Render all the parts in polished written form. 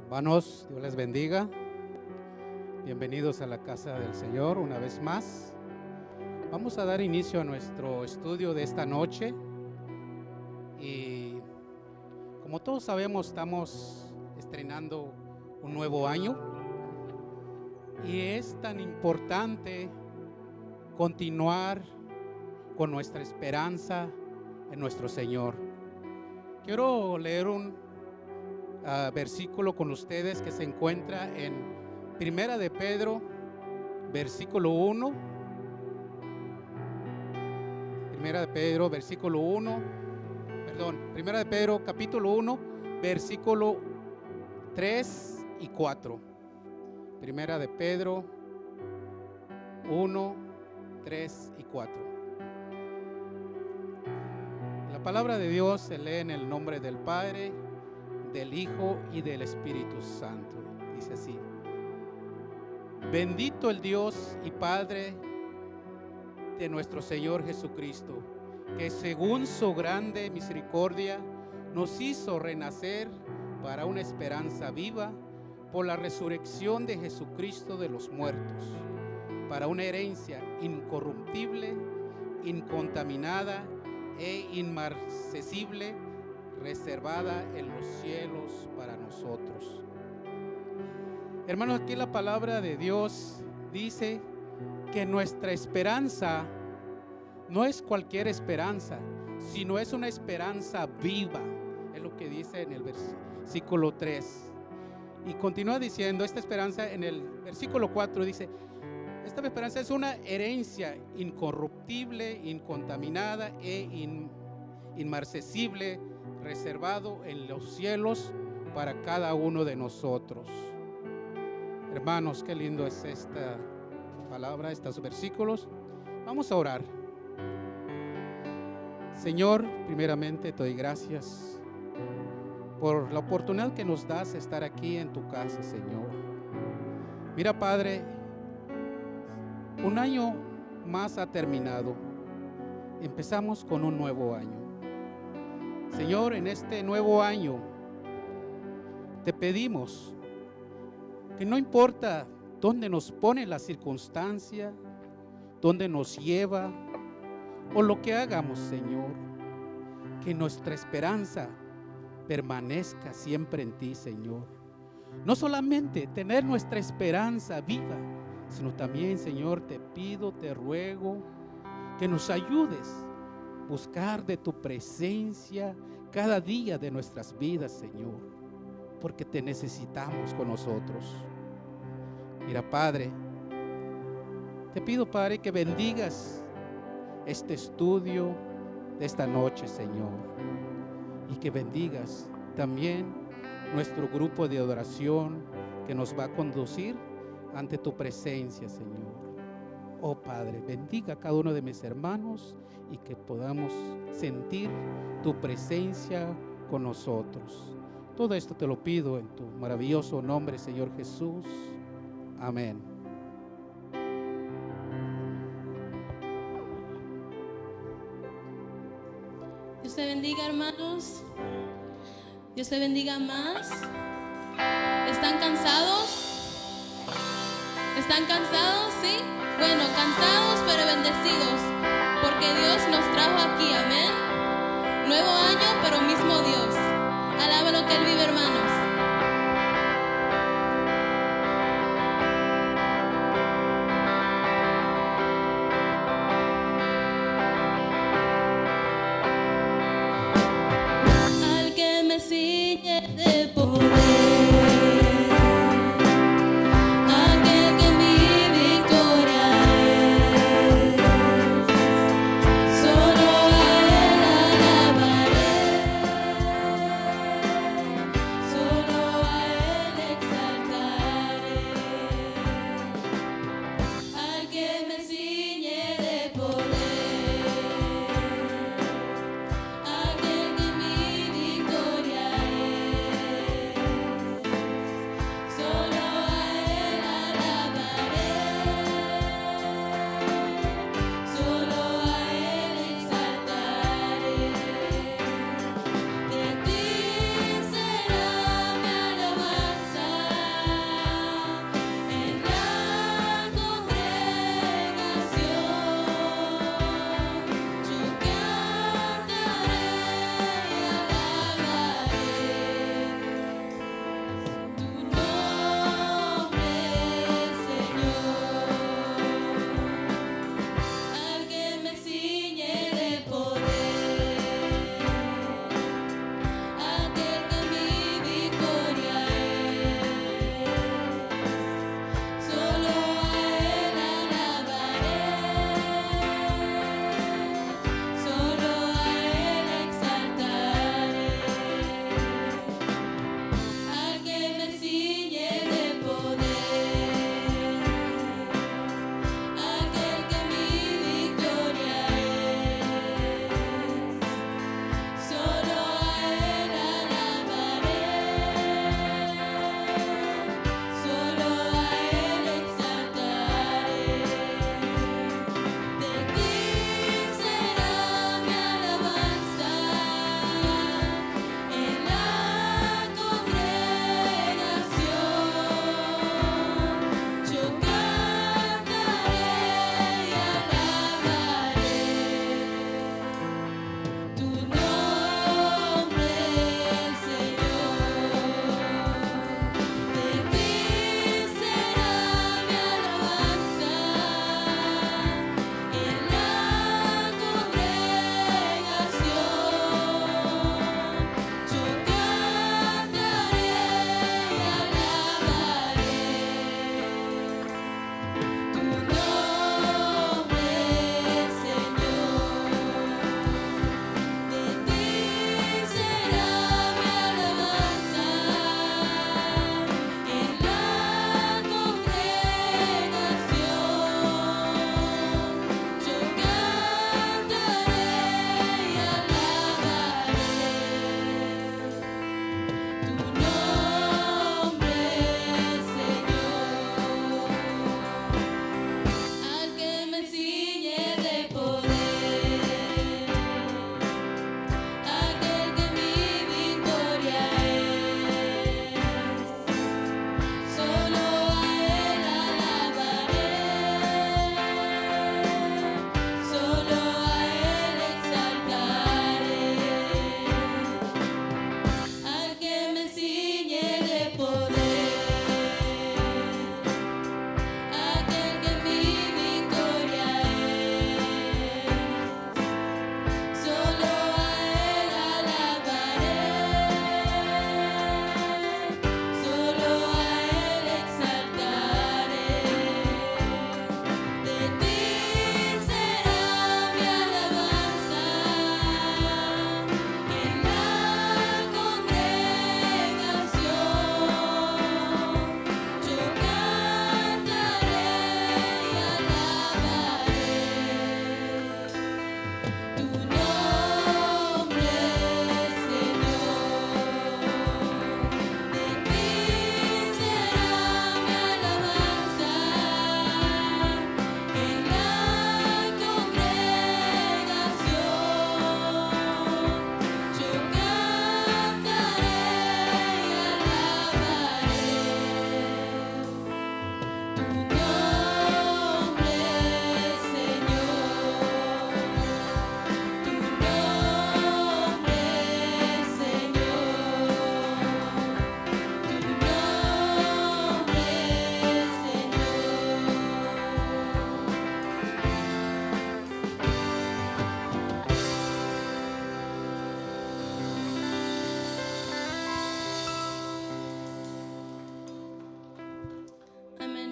Hermanos, Dios les bendiga. Bienvenidos a la casa del Señor una vez más. Vamos a dar inicio a nuestro estudio de esta noche. Y como todos sabemos, estamos estrenando un nuevo año. Y es tan importante continuar con nuestra esperanza en nuestro Señor. Quiero leer un versículo con ustedes que se encuentra en Primera de Pedro, versículo 1. Primera de Pedro, versículo 1. Primera de Pedro, capítulo 1, versículo 3 y 4. Primera de Pedro 1, 3 y 4. La palabra de Dios se lee en el nombre del Padre, del Hijo y del Espíritu Santo. Dice así: bendito el Dios y Padre de nuestro Señor Jesucristo, que según su grande misericordia nos hizo renacer para una esperanza viva por la resurrección de Jesucristo de los muertos, para una herencia incorruptible, incontaminada e inmarcesible, reservada en los cielos para nosotros. Hermanos, aquí la palabra de Dios dice que nuestra esperanza no es cualquier esperanza, sino es una esperanza viva. Es lo que dice en el versículo 3. Y continúa diciendo, esta esperanza en el versículo 4 dice: esta esperanza es una herencia incorruptible, incontaminada e inmarcesible, reservado en los cielos para cada uno de nosotros. Hermanos, qué lindo es esta palabra, estos versículos. Vamos a orar. Señor, primeramente te doy gracias por la oportunidad que nos das de estar aquí en tu casa, Señor. Mira, Padre, un año más ha terminado. Empezamos con un nuevo año. Señor, en este nuevo año te pedimos que no importa dónde nos pone la circunstancia, dónde nos lleva o lo que hagamos, Señor, que nuestra esperanza permanezca siempre en ti, Señor. No solamente tener nuestra esperanza viva, sino también, Señor, te pido, te ruego que nos ayudes a buscar de tu presencia cada día de nuestras vidas, Señor, porque te necesitamos con nosotros. Mira, Padre, te pido, Padre, que bendigas este estudio de esta noche, Señor, y que bendigas también nuestro grupo de adoración que nos va a conducir ante tu presencia, Señor. Oh Padre, bendiga a cada uno de mis hermanos y que podamos sentir tu presencia con nosotros. Todo esto te lo pido en tu maravilloso nombre, Señor Jesús. Amén. Dios te bendiga, hermanos. Dios te bendiga más. ¿Están cansados? ¿Están cansados? ¿Sí? Bueno, cansados pero bendecidos, porque Dios nos trajo aquí, amén. Nuevo año, pero mismo Dios. Alaba lo que Él vive, hermanos. Al que me ciñe de poder, aquel que mi victoria es, solo a Él alabaré, solo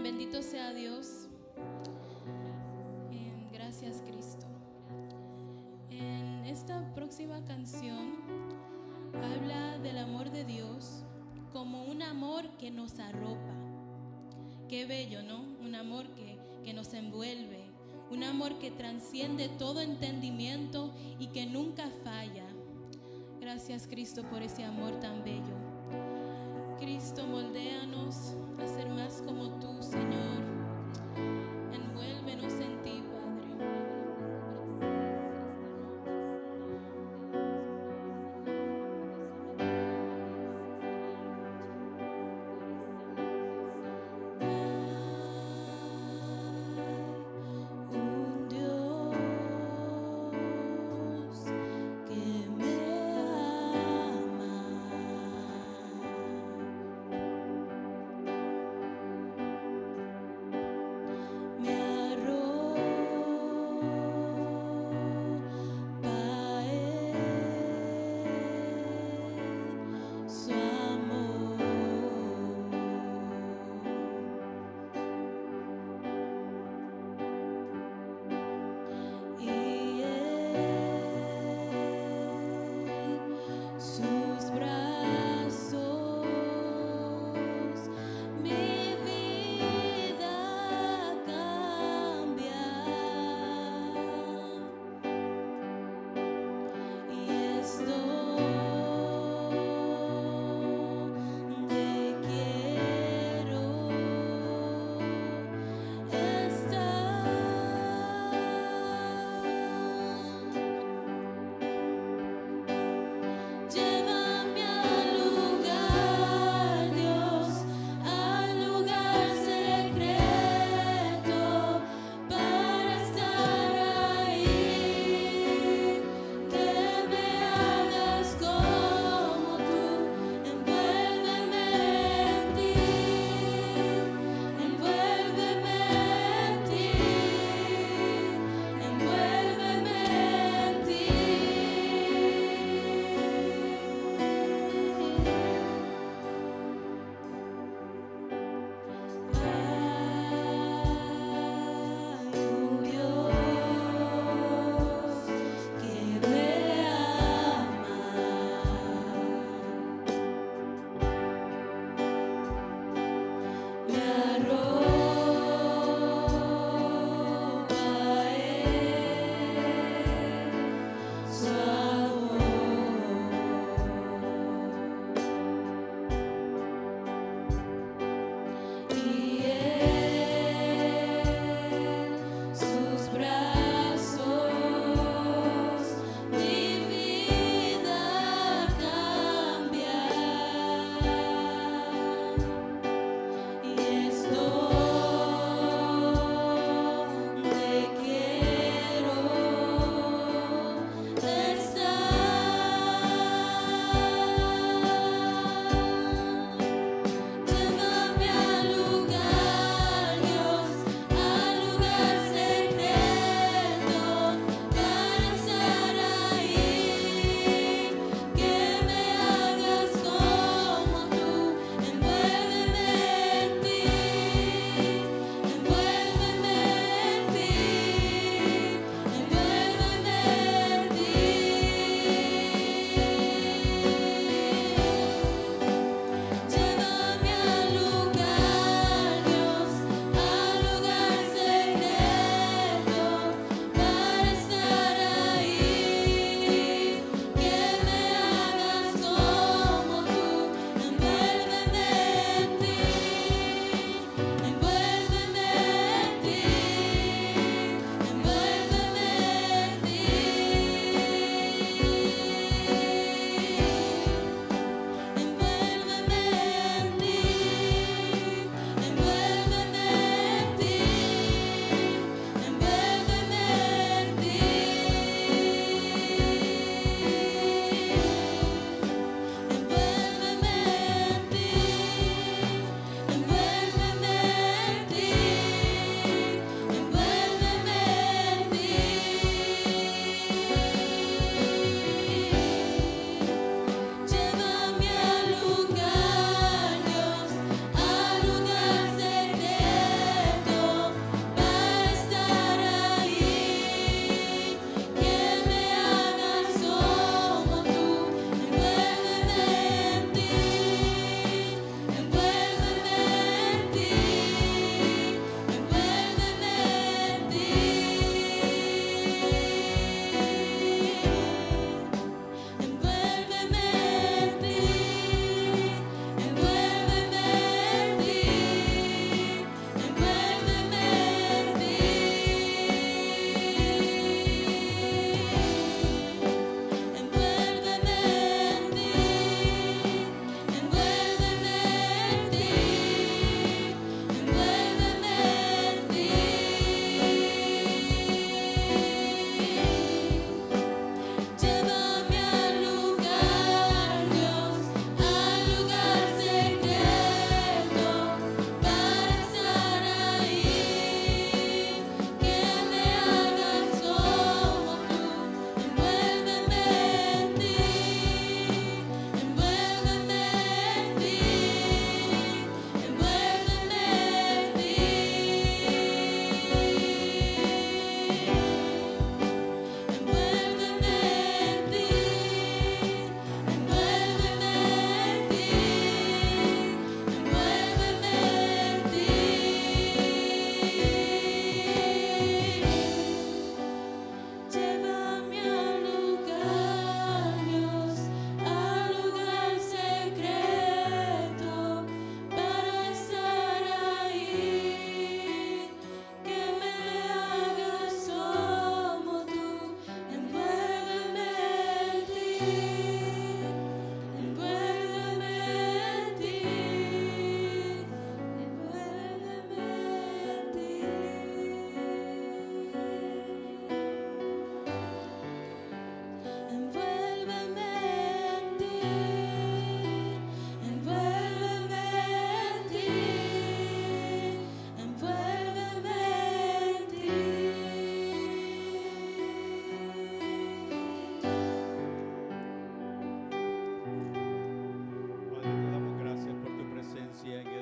Bendito sea Dios. Gracias, Cristo. En esta próxima canción habla del amor de Dios como un amor que nos arropa. Qué bello, ¿no? Un amor que nos envuelve, un amor que trasciende todo entendimiento y que nunca falla. Gracias, Cristo, por ese amor tan bello. Cristo, moldéanos a ser más como tú, Señor. Envuélvenos en ti, Padre. Un Dios que me ama.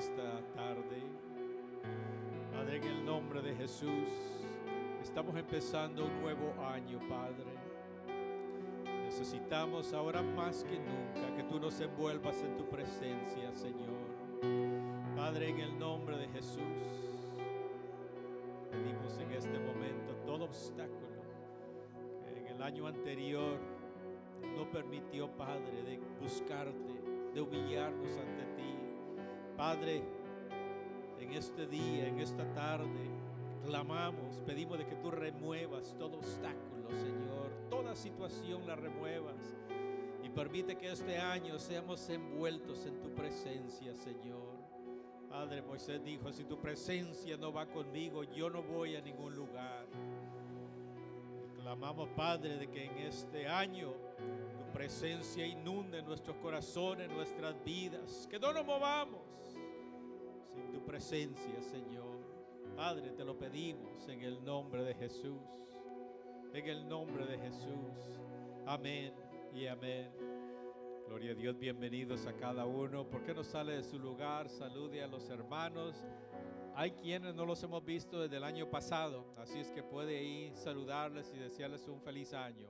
esta tarde. Padre, en el nombre de Jesús, estamos empezando un nuevo año, Padre. Necesitamos ahora más que nunca que tú nos envuelvas en tu presencia, Señor. Padre, en el nombre de Jesús, pedimos en este momento todo obstáculo que en el año anterior no permitió, Padre, de buscarte, de humillarnos ante ti. Padre, en este día, en esta tarde, clamamos, pedimos de que tú remuevas todo obstáculo, Señor, toda situación la remuevas y permite que este año seamos envueltos en tu presencia, Señor. Padre, Moisés dijo, si tu presencia no va conmigo, yo no voy a ningún lugar. Clamamos, Padre, de que en este año tu presencia inunde nuestros corazones, nuestras vidas, que no nos movamos sin tu presencia, Señor. Padre, te lo pedimos en el nombre de Jesús, en el nombre de Jesús. Amén y amén. Gloria a Dios, bienvenidos a cada uno. ¿Por qué no sale de su lugar? Salude a los hermanos. Hay quienes no los hemos visto desde el año pasado, así es que puede ir saludarles y desearles un feliz año.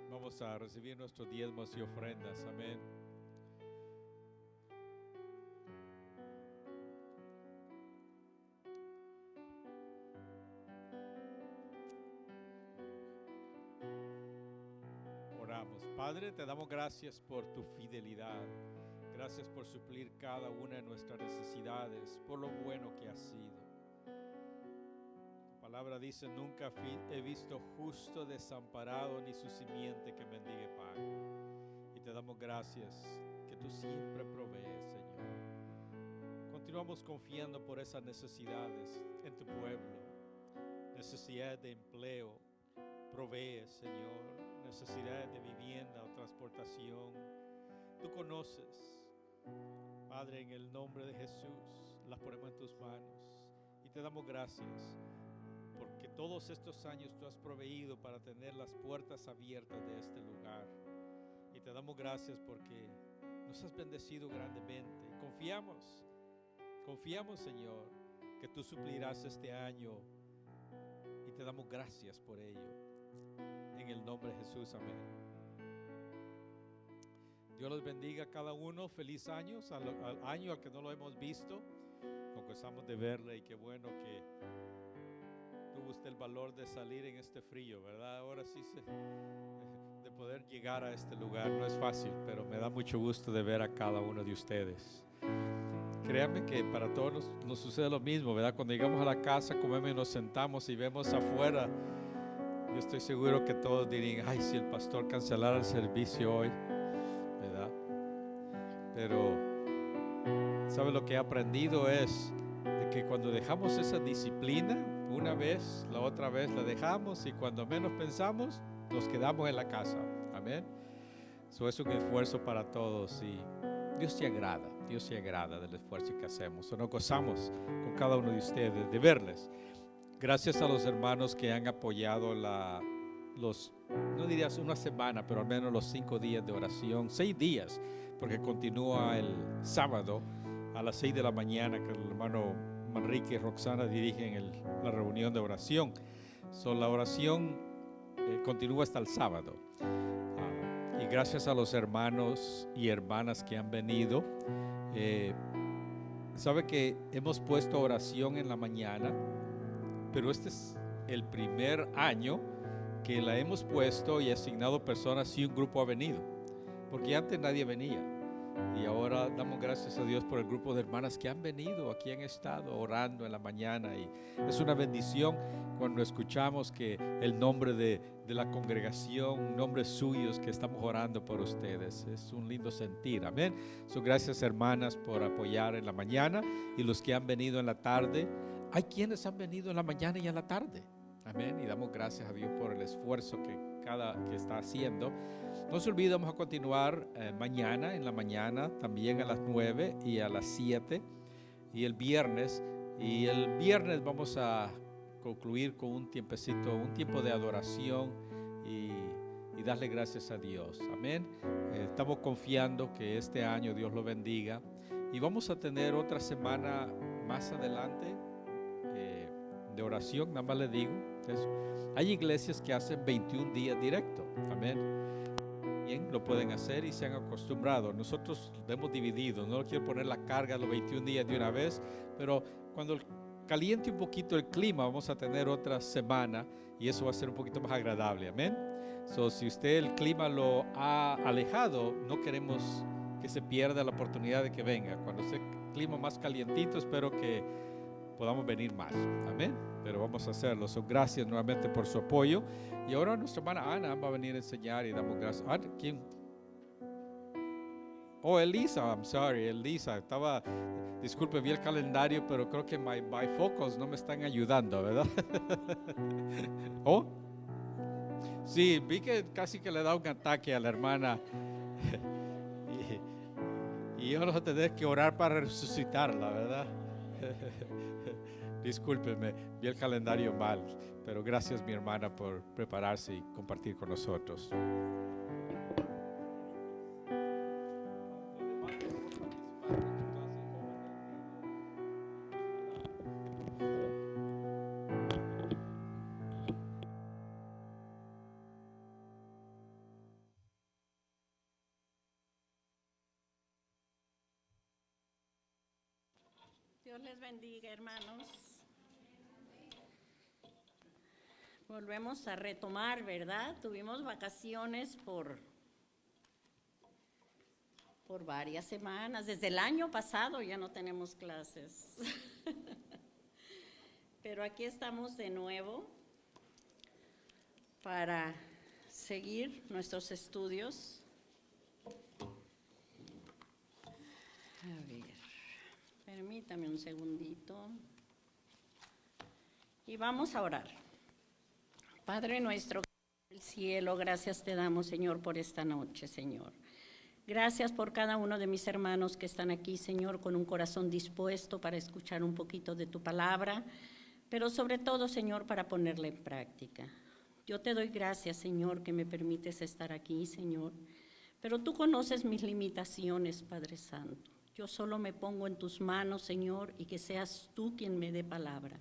Vamos a recibir nuestros diezmos y ofrendas. Amén. Oramos. Padre, te damos gracias por tu fidelidad. Gracias por suplir cada una de nuestras necesidades, por lo bueno que has sido. La palabra dice, nunca he visto justo desamparado ni su simiente que mendigue pan. Y te damos gracias que tú siempre provees, Señor. Continuamos confiando por esas necesidades en tu pueblo. Necesidad de empleo, provees, Señor. Necesidades de vivienda o transportación. Tú conoces, Padre, en el nombre de Jesús, las ponemos en tus manos y te damos gracias porque todos estos años tú has proveído para tener las puertas abiertas de este lugar y te damos gracias porque nos has bendecido grandemente. Confiamos, Señor, que tú suplirás este año y te damos gracias por ello. En el nombre de Jesús, amén. Dios los bendiga a cada uno. Feliz año al año al que no lo hemos visto. Nos gozamos de verle y qué bueno que tuvo usted el valor de salir en este frío, ¿verdad? Ahora sí de poder llegar a este lugar. No es fácil, pero me da mucho gusto de ver a cada uno de ustedes. Créanme que para todos nos sucede lo mismo, ¿verdad? Cuando llegamos a la casa, comemos y nos sentamos y vemos afuera. Yo estoy seguro que todos dirían, ay, si el pastor cancelara el servicio hoy, ¿verdad? Pero, ¿sabe lo que he aprendido? Es de que cuando dejamos esa disciplina, una vez, la otra vez la dejamos y cuando menos pensamos, nos quedamos en la casa. Amén. Eso es un esfuerzo para todos y Dios se agrada del esfuerzo que hacemos. Nos gozamos con cada uno de ustedes de verles. Gracias a los hermanos que han apoyado no dirías una semana, pero al menos los 5 días de oración, 6 días, porque continúa el sábado a las 6 de la mañana que el hermano Manrique y Roxana dirigen la reunión de oración. La oración continúa hasta el sábado. Y gracias a los hermanos y hermanas que han venido. Sabe que hemos puesto oración en la mañana, pero este es el primer año que la hemos puesto y asignado personas y un grupo ha venido, porque antes nadie venía y ahora damos gracias a Dios por el grupo de hermanas que han venido, aquí han estado orando en la mañana y es una bendición cuando escuchamos que el nombre de la congregación, nombres suyos que estamos orando por ustedes, es un lindo sentir, amén. Gracias hermanas por apoyar en la mañana y los que han venido en la tarde. Hay quienes han venido en la mañana y en la tarde. Amén. Y damos gracias a Dios por el esfuerzo que está haciendo. No se olvide, vamos a continuar mañana, en la mañana, también a las 9 y a las 7. Y el viernes vamos a concluir con un tiempo de adoración y y darle gracias a Dios. Amén. Estamos confiando que este año Dios lo bendiga y vamos a tener otra semana más adelante de oración. Nada más le digo eso. Hay iglesias que hacen 21 días directo. Amén. Bien, lo pueden hacer y se han acostumbrado. Nosotros lo hemos dividido. No quiero poner la carga los 21 días de una vez, pero cuando caliente un poquito el clima, vamos a tener otra semana y eso va a ser un poquito más agradable. Amén. Si usted el clima lo ha alejado, no queremos que se pierda la oportunidad de que venga. Cuando esté el clima más calientito, espero que podamos venir más. Amén. Pero vamos a hacerlo. Gracias nuevamente por su apoyo. Y ahora nuestra hermana Ana va a venir a enseñar y damos gracias. ¿Quién? Oh, Elisa, I'm sorry, Elisa. Disculpe, vi el calendario, pero creo que my bifocals no me están ayudando, ¿verdad? ¿Oh? Sí, vi que casi que le da un ataque a la hermana. Y yo voy a tener que orar para resucitarla, ¿verdad? Discúlpeme, vi el calendario mal, pero gracias mi hermana por prepararse y compartir con nosotros. Dios les bendiga, hermanos. Volvemos a retomar, ¿verdad? Tuvimos vacaciones por varias semanas. Desde el año pasado ya no tenemos clases. Pero aquí estamos de nuevo para seguir nuestros estudios. A ver. Permítame un segundito. Y vamos a orar. Padre nuestro del cielo, gracias te damos, Señor, por esta noche, Señor. Gracias por cada uno de mis hermanos que están aquí, Señor, con un corazón dispuesto para escuchar un poquito de tu palabra, pero sobre todo, Señor, para ponerla en práctica. Yo te doy gracias, Señor, que me permites estar aquí, Señor, pero tú conoces mis limitaciones, Padre Santo. Yo solo me pongo en tus manos, Señor, y que seas tú quien me dé palabra.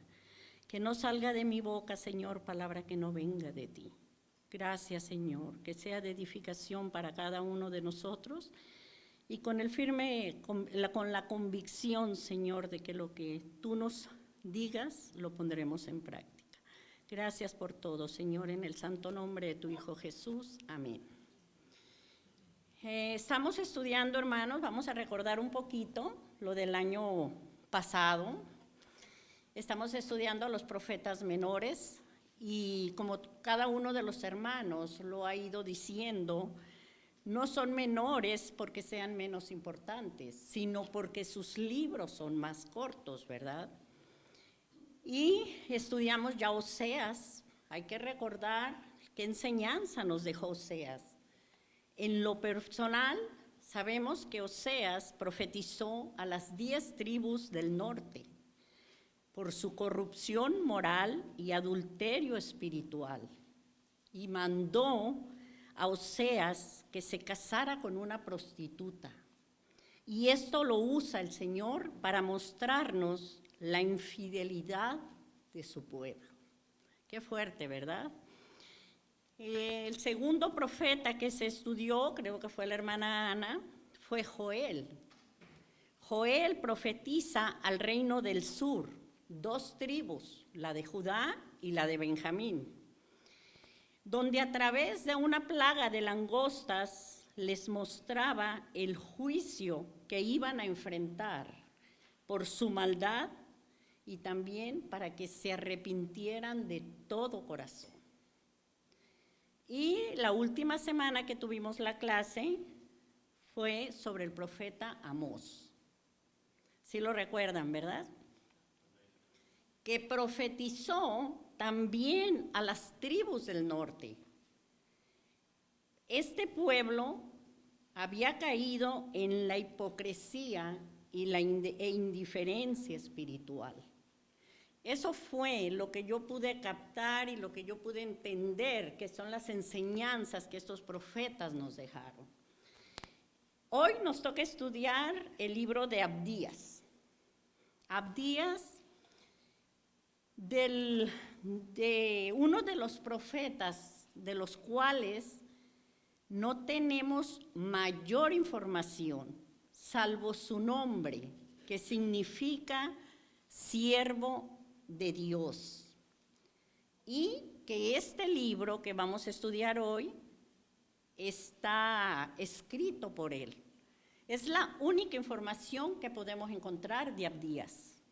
Que no salga de mi boca, Señor, palabra que no venga de ti. Gracias, Señor, que sea de edificación para cada uno de nosotros y con la convicción, Señor, de que lo que tú nos digas lo pondremos en práctica. Gracias por todo, Señor, en el santo nombre de tu Hijo Jesús. Amén. Estamos estudiando, hermanos, vamos a recordar un poquito lo del año pasado. Estamos estudiando a los profetas menores y como cada uno de los hermanos lo ha ido diciendo, no son menores porque sean menos importantes, sino porque sus libros son más cortos, ¿verdad? Y estudiamos ya Oseas. Hay que recordar qué enseñanza nos dejó Oseas. En lo personal, sabemos que Oseas profetizó a las 10 tribus del norte por su corrupción moral y adulterio espiritual, y mandó a Oseas que se casara con una prostituta. Y esto lo usa el Señor para mostrarnos la infidelidad de su pueblo. Qué fuerte, ¿verdad? El segundo profeta que se estudió, creo que fue la hermana Ana, fue Joel. Joel profetiza al reino del sur, 2 tribus, la de Judá y la de Benjamín, donde a través de una plaga de langostas les mostraba el juicio que iban a enfrentar por su maldad y también para que se arrepintieran de todo corazón. Y la última semana que tuvimos la clase fue sobre el profeta Amós. Sí lo recuerdan, ¿verdad? Que profetizó también a las tribus del norte. Este pueblo había caído en la hipocresía y la indiferencia espiritual. Eso fue lo que yo pude captar y lo que yo pude entender, que son las enseñanzas que estos profetas nos dejaron. Hoy nos toca estudiar el libro de Abdías. Abdías, de uno de los profetas de los cuales no tenemos mayor información, salvo su nombre, que significa siervo de Dios. Y que este libro que vamos a estudiar hoy está escrito por él. Es la única información que podemos encontrar de Abdías.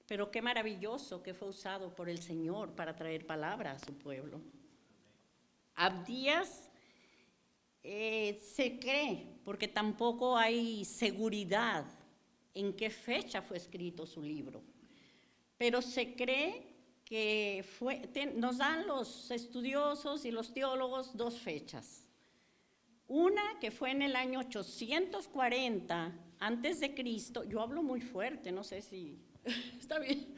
Pero qué maravilloso que fue usado por el Señor para traer palabra a su pueblo. Abdías se cree, porque tampoco hay seguridad en qué fecha fue escrito su libro, pero se cree que nos dan los estudiosos y los teólogos dos fechas. Una que fue en el año 840 antes de Cristo, yo hablo muy fuerte, no sé si está bien.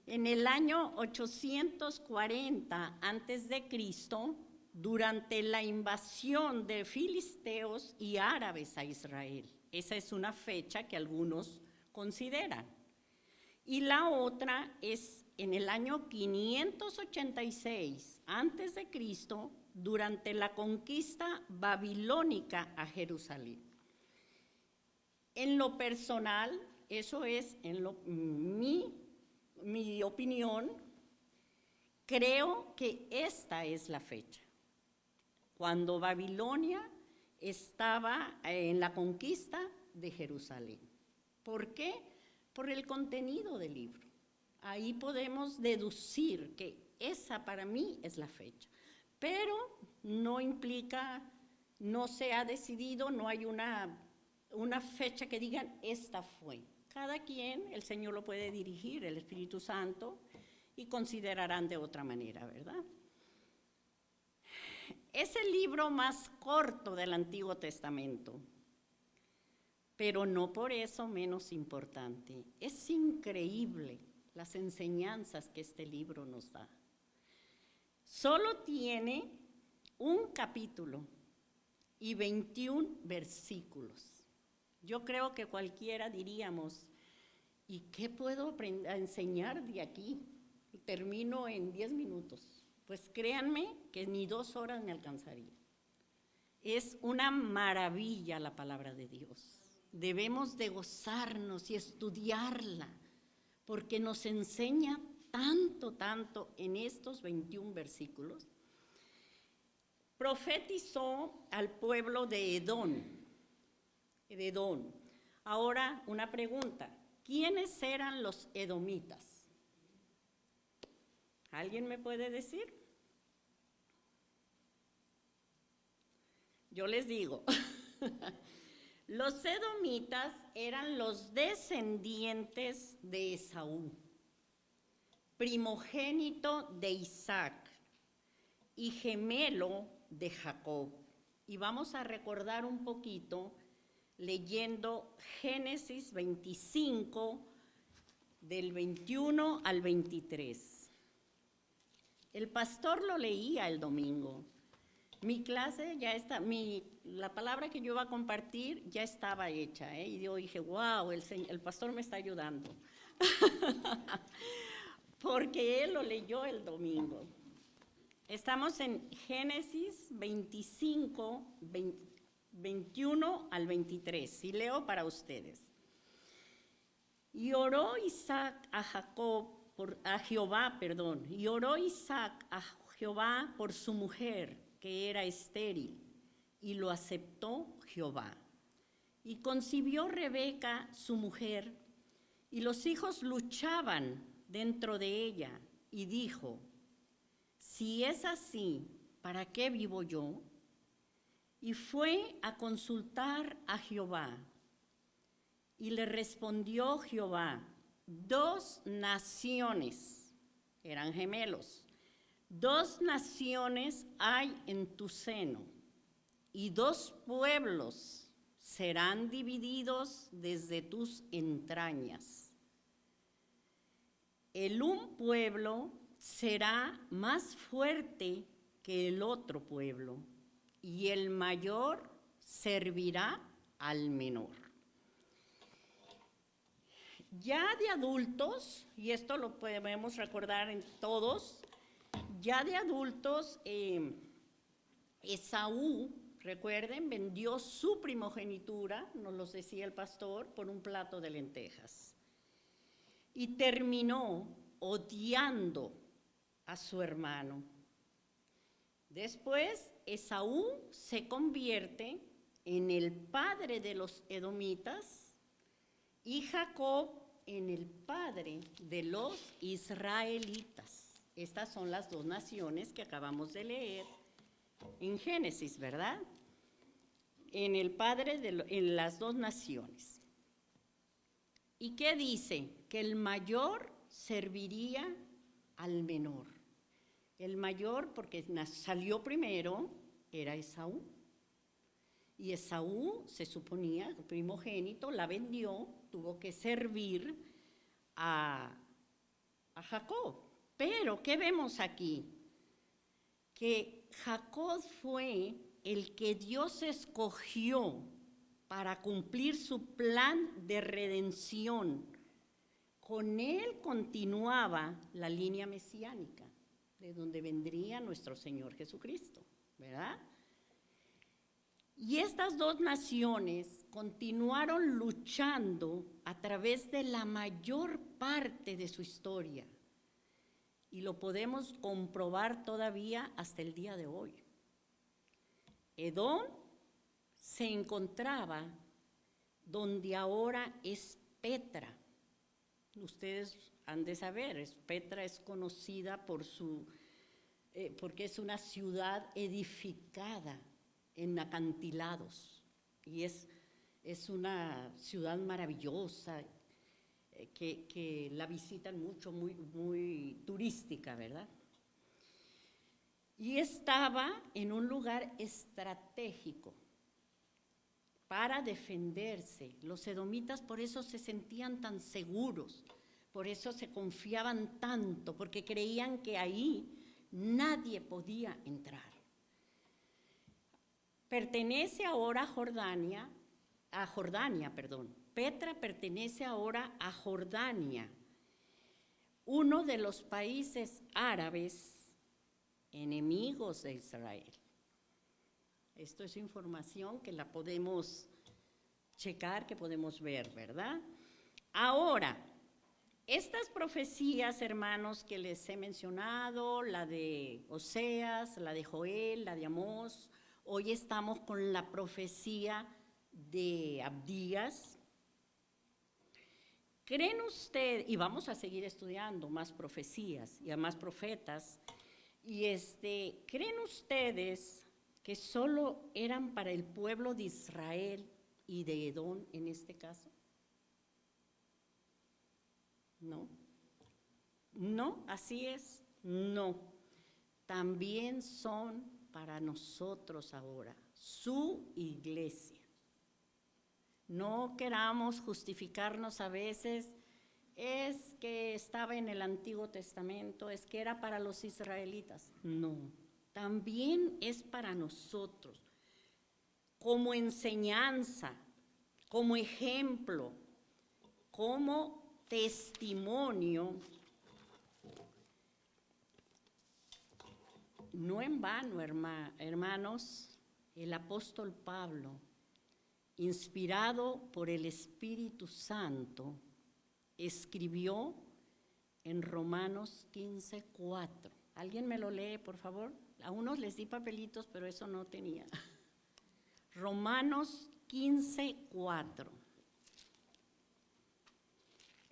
En el año 840 antes de Cristo, durante la invasión de filisteos y árabes a Israel. Esa es una fecha que algunos consideran. Y la otra es en el año 586 antes de Cristo, durante la conquista babilónica a Jerusalén. En lo personal, eso es mi opinión, creo que esta es la fecha, cuando Babilonia estaba en la conquista de Jerusalén. ¿Por qué? Por el contenido del libro. Ahí podemos deducir que esa para mí es la fecha. Pero no implica, no se ha decidido, no hay una fecha que digan esta fue. Cada quien, el Señor lo puede dirigir, el Espíritu Santo, y considerarán de otra manera, ¿verdad? Es el libro más corto del Antiguo Testamento, pero no por eso menos importante. Es increíble las enseñanzas que este libro nos da. Solo tiene un capítulo y 21 versículos. Yo creo que cualquiera diríamos, ¿y qué puedo enseñar de aquí? Y termino en 10 minutos. Pues créanme que ni 2 horas me alcanzaría. Es una maravilla la palabra de Dios. Debemos de gozarnos y estudiarla, porque nos enseña tanto en estos 21 versículos. Profetizó al pueblo de Edom. Ahora una pregunta, ¿quiénes eran los edomitas? ¿Alguien me puede decir? Yo les digo, los edomitas eran los descendientes de Esaú, primogénito de Isaac y gemelo de Jacob. Y vamos a recordar un poquito leyendo Génesis 25, del 21 al 23. El pastor lo leía el domingo. Mi clase ya está, la palabra que yo iba a compartir ya estaba hecha, y yo dije, wow, el pastor me está ayudando. Porque él lo leyó el domingo. Estamos en Génesis 25, 21 al 23, y leo para ustedes. Y oró Isaac a Jehová por su mujer, que era estéril, y lo aceptó Jehová. Y concibió Rebeca, su mujer, y los hijos luchaban dentro de ella, y dijo, si es así, ¿para qué vivo yo? Y fue a consultar a Jehová, y le respondió Jehová, 2 naciones, eran gemelos, 2 naciones hay en tu seno, y 2 pueblos serán divididos desde tus entrañas. el un pueblo será más fuerte que el otro pueblo, y el mayor servirá al menor. Ya de adultos, y esto lo podemos recordar en todos, ya de adultos, Esaú, recuerden, vendió su primogenitura, nos lo decía el pastor, por un plato de lentejas. Y terminó odiando a su hermano. Después, Esaú se convierte en el padre de los edomitas y Jacob en el padre de los israelitas. Estas son las dos naciones que acabamos de leer en Génesis, ¿verdad? En el padre en las dos naciones. ¿Y qué dice? Que el mayor serviría al menor. El mayor, porque salió primero, era Esaú. Y Esaú, se suponía, el primogénito, la vendió, tuvo que servir a Jacob. Pero, ¿qué vemos aquí? Que Jacob fue el que Dios escogió para cumplir su plan de redención. Con él continuaba la línea mesiánica, de donde vendría nuestro Señor Jesucristo, ¿verdad? Y estas dos naciones continuaron luchando a través de la mayor parte de su historia. Y lo podemos comprobar todavía hasta el día de hoy. Edom se encontraba donde ahora es Petra. Ustedes han de saber, Petra es conocida por porque es una ciudad edificada en acantilados y es una ciudad maravillosa que la visitan mucho, muy, muy turística, ¿verdad? Y estaba en un lugar estratégico para defenderse. Los edomitas por eso se sentían tan seguros, por eso se confiaban tanto, porque creían que ahí nadie podía entrar. Pertenece ahora a Jordania. Petra pertenece ahora a Jordania, uno de los países árabes enemigos de Israel. Esto es información que la podemos checar, que podemos ver, ¿verdad? Ahora, estas profecías, hermanos, que les he mencionado, la de Oseas, la de Joel, la de Amós, hoy estamos con la profecía de Abdías. ¿Creen ustedes, y vamos a seguir estudiando más profecías y a más profetas, y ¿creen ustedes que solo eran para el pueblo de Israel y de Edom en este caso? No. No, así es, no. También son para nosotros ahora, su iglesia. No queramos justificarnos a veces, es que estaba en el Antiguo Testamento, es que era para los israelitas. No, también es para nosotros, como enseñanza, como ejemplo, como testimonio. No en vano, hermanos, el apóstol Pablo, inspirado por el Espíritu Santo, escribió en Romanos 15:4. ¿Alguien me lo lee, por favor? A unos les di papelitos, pero eso no tenía. Romanos 15:4.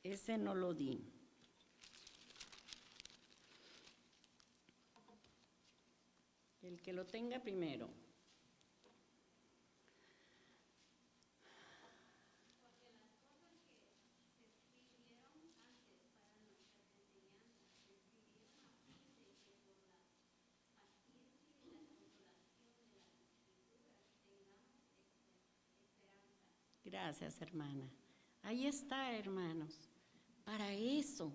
Ese no lo di. El que lo tenga primero. Gracias, hermana. Ahí está, hermanos. Para eso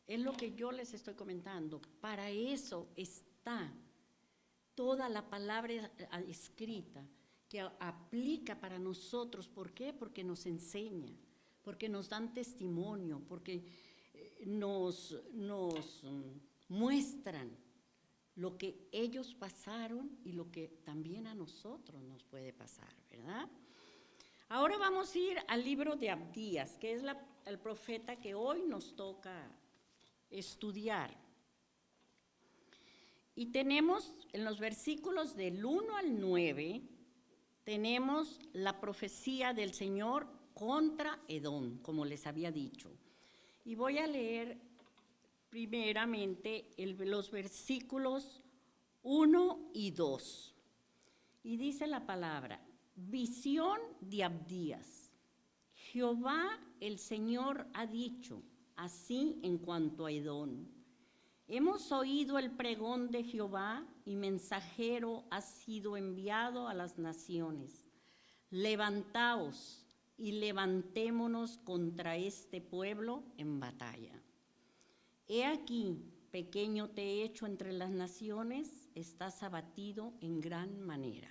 Es lo que yo les estoy comentando. Para eso está toda la palabra escrita que aplica para nosotros. ¿Por qué? Porque nos enseña, porque nos dan testimonio, porque nos muestran lo que ellos pasaron y lo que también a nosotros nos puede pasar, ¿verdad? Ahora vamos a ir al libro de Abdías, que es el profeta que hoy nos toca estudiar. Y tenemos en los versículos del 1 al 9, tenemos la profecía del Señor contra Edom, como les había dicho. Y voy a leer primeramente los versículos 1 y 2. Y dice la palabra: visión de Abdías. Jehová el Señor ha dicho así en cuanto a Edom: hemos oído el pregón de Jehová y mensajero ha sido enviado a las naciones. Levantaos y levantémonos contra este pueblo en batalla. He aquí, pequeño te he hecho entre las naciones, estás abatido en gran manera.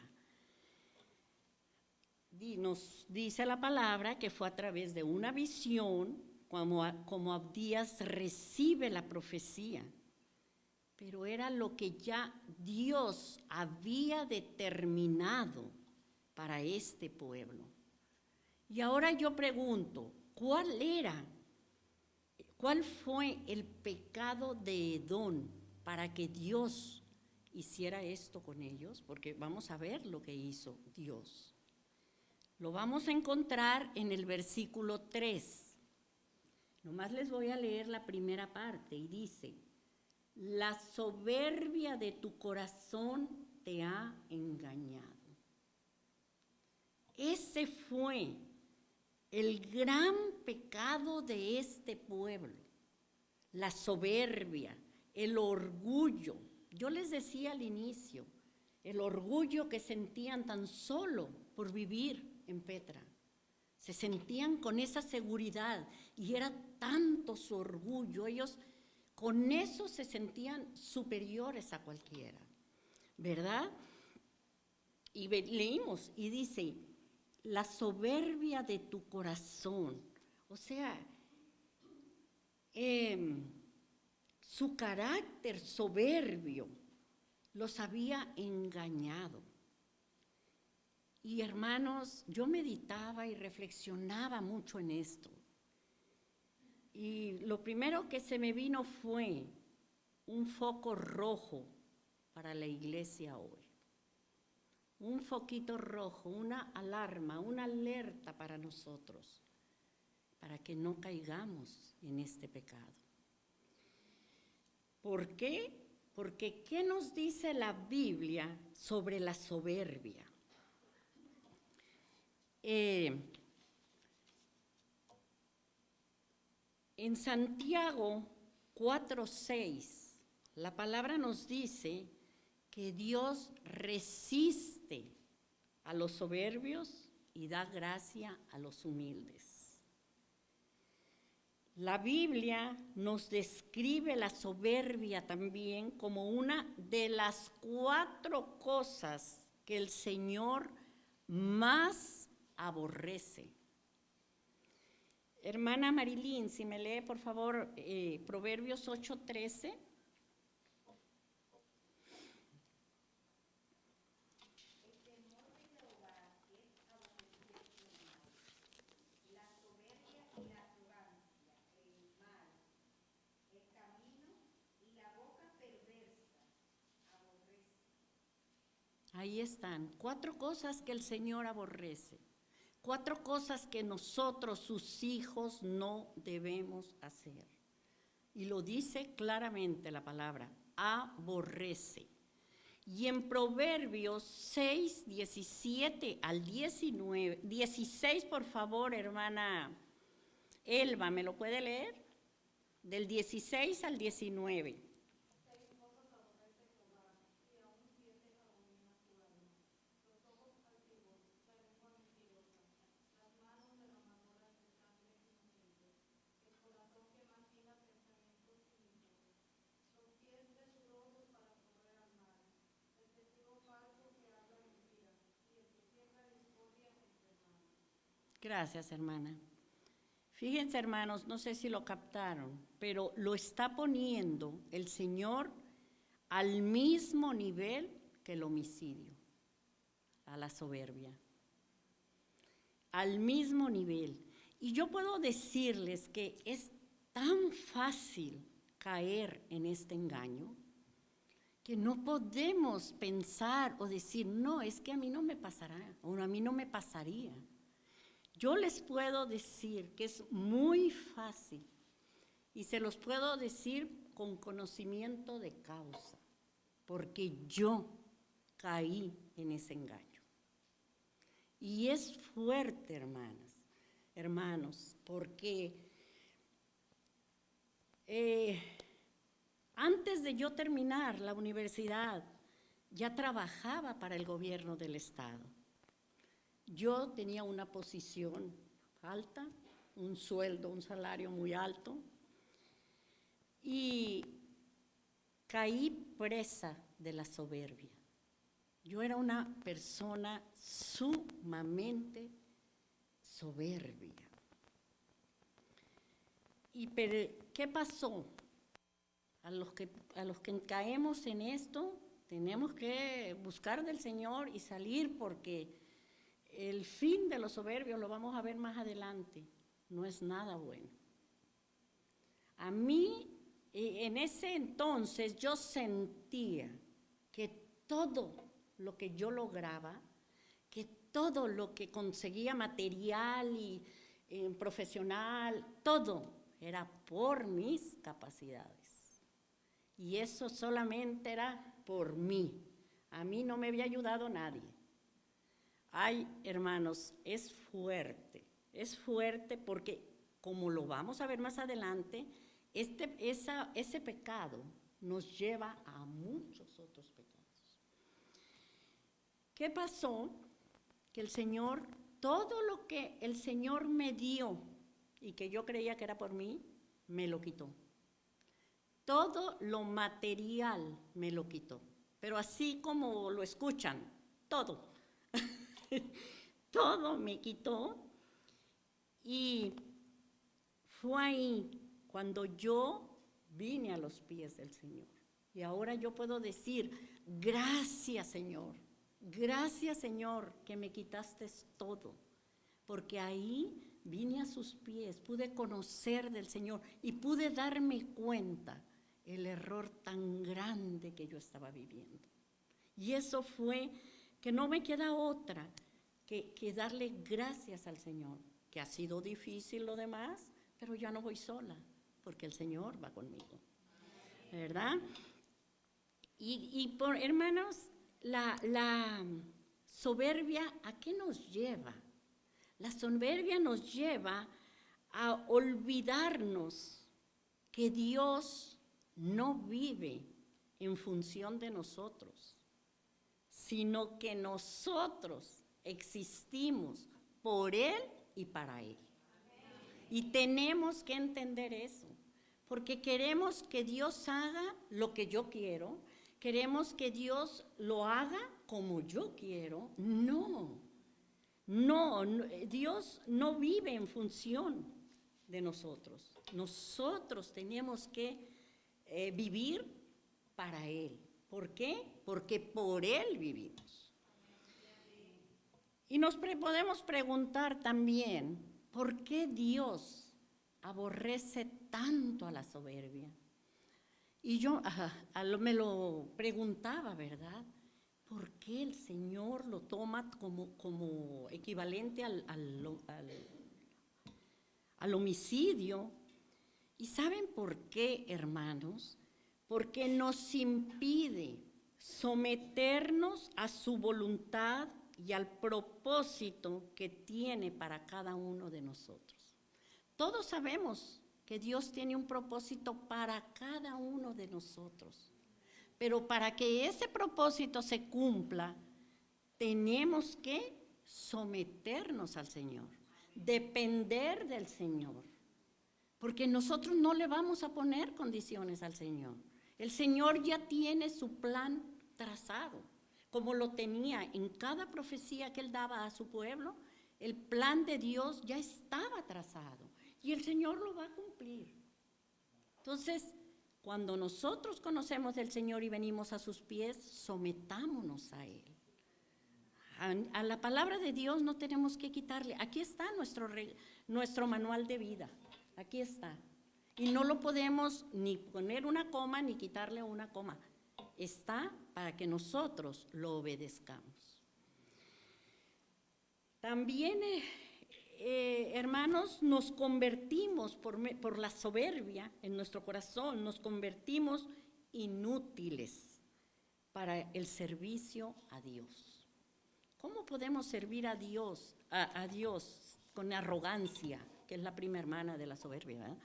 Nos dice la palabra que fue a través de una visión como Abdías recibe la profecía, pero era lo que ya Dios había determinado para este pueblo. Y ahora yo pregunto, ¿cuál fue el pecado de Edom para que Dios hiciera esto con ellos? Porque vamos a ver lo que hizo Dios. Lo vamos a encontrar en el versículo 3. Nomás les voy a leer la primera parte y dice: la soberbia de tu corazón te ha engañado. Ese fue el gran pecado de este pueblo, la soberbia, el orgullo. Yo les decía al inicio, el orgullo que sentían tan solo por vivir en Petra. Se sentían con esa seguridad y era tanto su orgullo, ellos con eso se sentían superiores a cualquiera, ¿verdad? Y leímos y dice: la soberbia de tu corazón, o sea, su carácter soberbio los había engañado. Y hermanos, yo meditaba y reflexionaba mucho en esto. Y lo primero que se me vino fue un foco rojo para la iglesia hoy. Un foquito rojo, una alarma, una alerta para nosotros, para que no caigamos en este pecado. ¿Por qué? Porque ¿qué nos dice la Biblia sobre la soberbia? En Santiago 4:6, la palabra nos dice que Dios resiste a los soberbios y da gracia a los humildes. La Biblia nos describe la soberbia también como una de las 4 cosas que el Señor más aborrece. Hermana Marilyn, si me lee por favor Proverbios 8:13. Ahí están, 4 cosas que el Señor aborrece, 4 cosas que nosotros, sus hijos, no debemos hacer. Y lo dice claramente la palabra, aborrece. Y en Proverbios 6, 17 al 19, 16, por favor, hermana Elba, ¿me lo puede leer? Del 16 al 19. Gracias, hermana. Fíjense, hermanos, no sé si lo captaron, pero lo está poniendo el Señor al mismo nivel que el homicidio, a la soberbia. Al mismo nivel. Y yo puedo decirles que es tan fácil caer en este engaño que no podemos pensar o decir, no, es que a mí no me pasará, o a mí no me pasaría. Yo les puedo decir que es muy fácil y se los puedo decir con conocimiento de causa, porque yo caí en ese engaño. Y es fuerte, hermanos, porque antes de yo terminar la universidad, ya trabajaba para el gobierno del estado. Yo tenía una posición alta, un sueldo, un salario muy alto, y caí presa de la soberbia. Yo era una persona sumamente soberbia. ¿Qué pasó? A los que caemos en esto, tenemos que buscar del Señor y salir, porque el fin de los soberbios lo vamos a ver más adelante, no es nada bueno. A mí, en ese entonces, yo sentía que todo lo que yo lograba, que todo lo que conseguía material y profesional, todo era por mis capacidades. Y eso solamente era por mí. A mí no me había ayudado nadie. Ay, hermanos, es fuerte porque, como lo vamos a ver más adelante, ese pecado nos lleva a muchos otros pecados. ¿Qué pasó? Que el Señor, todo lo que el Señor me dio y que yo creía que era por mí, me lo quitó. Todo lo material me lo quitó, pero así como lo escuchan, todo. Todo me quitó, y fue ahí cuando yo vine a los pies del Señor. Y ahora yo puedo decir, gracias Señor, que me quitaste todo, porque ahí vine a sus pies, pude conocer del Señor y pude darme cuenta el error tan grande que yo estaba viviendo. Y eso fue que no me queda otra que darle gracias al Señor, que ha sido difícil lo demás, pero ya no voy sola, porque el Señor va conmigo, ¿verdad? Hermanos, la soberbia, ¿a qué nos lleva? La soberbia nos lleva a olvidarnos que Dios no vive en función de nosotros, sino que nosotros existimos por Él y para Él. Y tenemos que entender eso, porque queremos que Dios haga lo que yo quiero, queremos que Dios lo haga como yo quiero. No, Dios no vive en función de nosotros. Nosotros tenemos que vivir para Él. ¿Por qué? Porque por Él vivimos. Y nos podemos preguntar también, ¿por qué Dios aborrece tanto a la soberbia? Y yo me lo preguntaba, ¿verdad? ¿Por qué el Señor lo toma como equivalente al homicidio? ¿Y saben por qué, hermanos? Porque nos impide someternos a su voluntad y al propósito que tiene para cada uno de nosotros. Todos sabemos que Dios tiene un propósito para cada uno de nosotros, pero para que ese propósito se cumpla, tenemos que someternos al Señor, depender del Señor, porque nosotros no le vamos a poner condiciones al Señor. El Señor ya tiene su plan trazado, como lo tenía en cada profecía que Él daba a su pueblo. El plan de Dios ya estaba trazado y el Señor lo va a cumplir. Entonces, cuando nosotros conocemos del Señor y venimos a sus pies, sometámonos a Él. A la palabra de Dios no tenemos que quitarle. Aquí está nuestro manual de vida. Aquí está. Y no lo podemos ni poner una coma ni quitarle una coma. Está para que nosotros lo obedezcamos. También, hermanos, nos convertimos por la soberbia en nuestro corazón, nos convertimos inútiles para el servicio a Dios. ¿Cómo podemos servir a Dios, a Dios con arrogancia, que es la prima hermana de la soberbia, ¿verdad?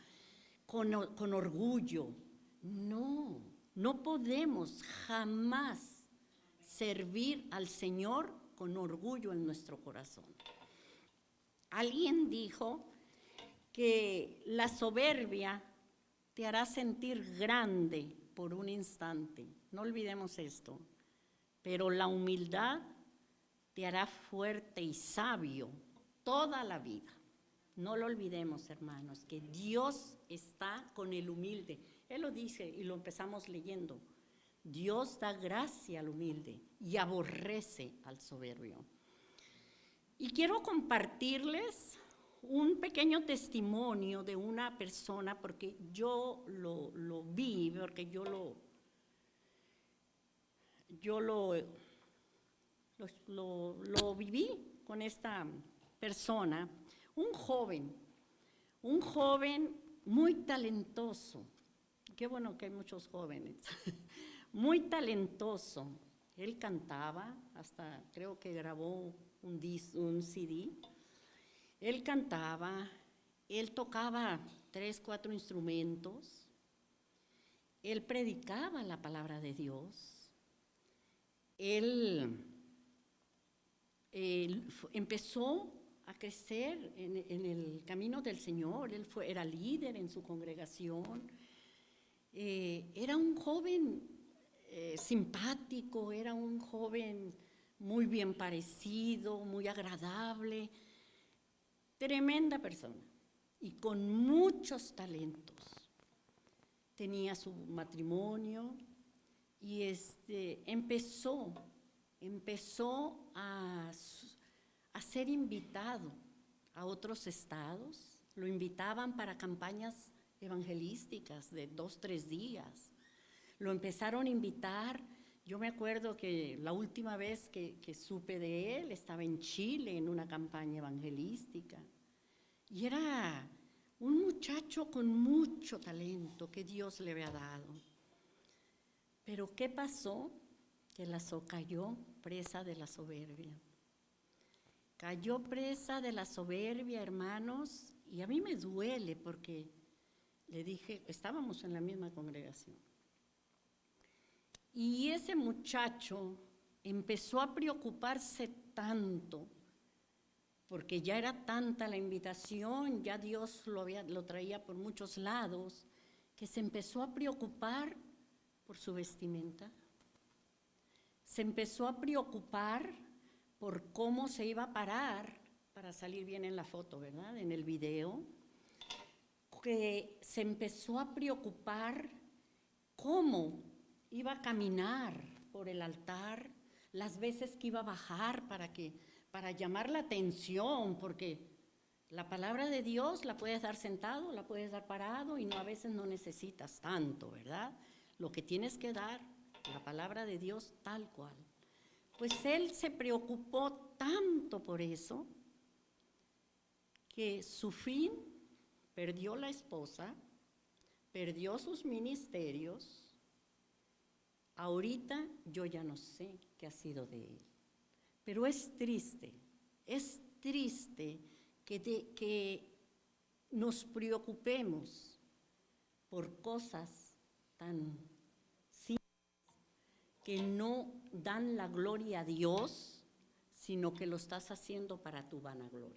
Con orgullo? No podemos jamás servir al Señor con orgullo en nuestro corazón. Alguien dijo que la soberbia te hará sentir grande por un instante. No olvidemos esto. Pero la humildad te hará fuerte y sabio toda la vida. No lo olvidemos, hermanos, que Dios está con el humilde. Él lo dice y lo empezamos leyendo. Dios da gracia al humilde y aborrece al soberbio. Y quiero compartirles un pequeño testimonio de una persona, porque yo lo vi, porque yo lo viví con esta persona, un joven muy talentoso. Qué bueno que hay muchos jóvenes, muy talentoso. Él cantaba, hasta creo que grabó un CD. Él cantaba, él tocaba 3, 4 instrumentos, él predicaba la palabra de Dios, él empezó a crecer en el camino del Señor. Él era líder en su congregación. Era un joven simpático, era un joven muy bien parecido, muy agradable, tremenda persona y con muchos talentos. Tenía su matrimonio y empezó a ser invitado a otros estados. Lo invitaban para campañas evangelísticas de 2, 3 días. Lo empezaron a invitar. Yo me acuerdo que la última vez que supe de él estaba en Chile en una campaña evangelística. Y era un muchacho con mucho talento que Dios le había dado. Pero ¿qué pasó? Que cayó presa de la soberbia. Cayó presa de la soberbia, hermanos, y a mí me duele porque le dije, estábamos en la misma congregación. Y ese muchacho empezó a preocuparse tanto, porque ya era tanta la invitación, ya Dios lo traía por muchos lados, que se empezó a preocupar por su vestimenta. Se empezó a preocupar por cómo se iba a parar para salir bien en la foto, ¿verdad? En el video. Que se empezó a preocupar cómo iba a caminar por el altar, las veces que iba a bajar para llamar la atención, porque la palabra de Dios la puedes dar sentado, la puedes dar parado y a veces no necesitas tanto, ¿verdad? Lo que tienes que dar, la palabra de Dios tal cual. Pues él se preocupó tanto por eso que su fin, perdió la esposa, perdió sus ministerios. Ahorita yo ya no sé qué ha sido de él. Pero es triste que nos preocupemos por cosas tan simples que no dan la gloria a Dios, sino que lo estás haciendo para tu vanagloria.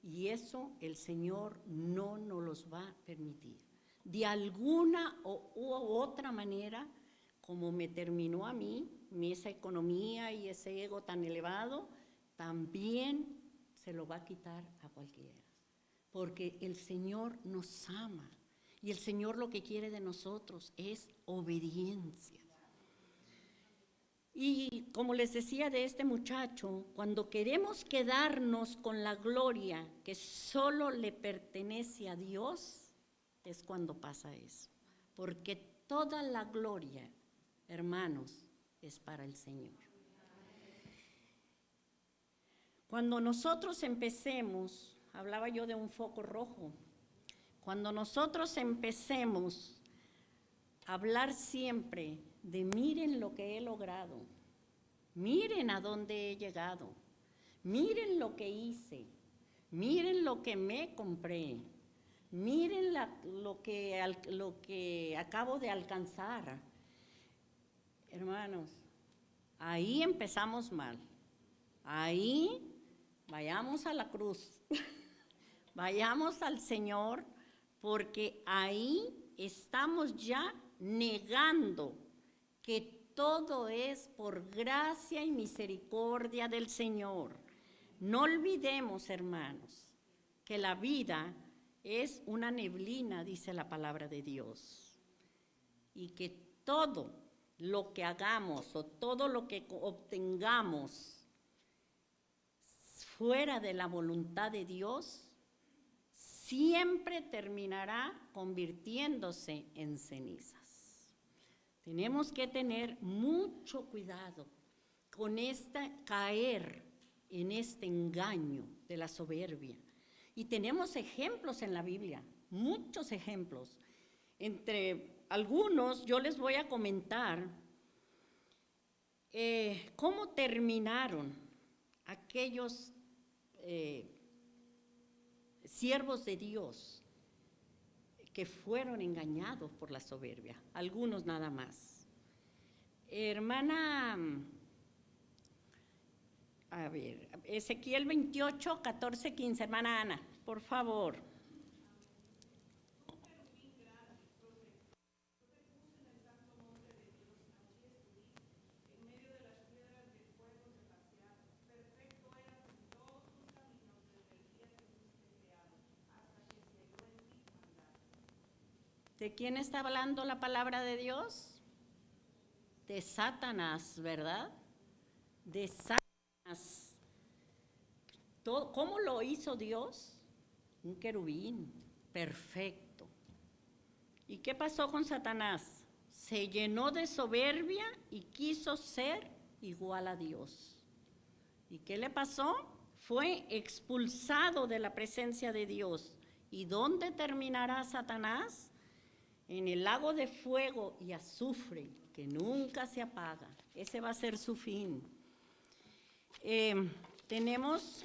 Y eso el Señor no nos los va a permitir. De alguna u otra manera, como me terminó a mí, esa economía y ese ego tan elevado, también se lo va a quitar a cualquiera, porque el Señor nos ama y el Señor lo que quiere de nosotros es obediencia. Y como les decía de este muchacho, cuando queremos quedarnos con la gloria que solo le pertenece a Dios, es cuando pasa eso. Porque toda la gloria, hermanos, es para el Señor. Cuando nosotros empecemos, hablaba yo de un foco rojo, cuando nosotros empecemos a hablar siempre de miren lo que he logrado, miren a dónde he llegado, miren lo que hice, miren lo que me compré, miren lo que acabo de alcanzar. Hermanos, ahí empezamos mal, ahí vayamos a la cruz, vayamos al Señor, porque ahí estamos ya negando que todo es por gracia y misericordia del Señor. No olvidemos, hermanos, que la vida es una neblina, dice la palabra de Dios, y que todo lo que hagamos o todo lo que obtengamos fuera de la voluntad de Dios, siempre terminará convirtiéndose en cenizas. Tenemos que tener mucho cuidado con caer en este engaño de la soberbia. Y tenemos ejemplos en la Biblia, muchos ejemplos. Entre algunos yo les voy a comentar cómo terminaron aquellos siervos de Dios que fueron engañados por la soberbia, algunos nada más. Hermana, a ver, Ezequiel 28, 14, 15, hermana Ana, por favor. ¿De quién está hablando la palabra de Dios? De Satanás, ¿verdad? De Satanás. ¿Cómo lo hizo Dios? Un querubín perfecto. ¿Y qué pasó con Satanás? Se llenó de soberbia y quiso ser igual a Dios. ¿Y qué le pasó? Fue expulsado de la presencia de Dios. ¿Y dónde terminará Satanás? En el lago de fuego y azufre, que nunca se apaga. Ese va a ser su fin. Tenemos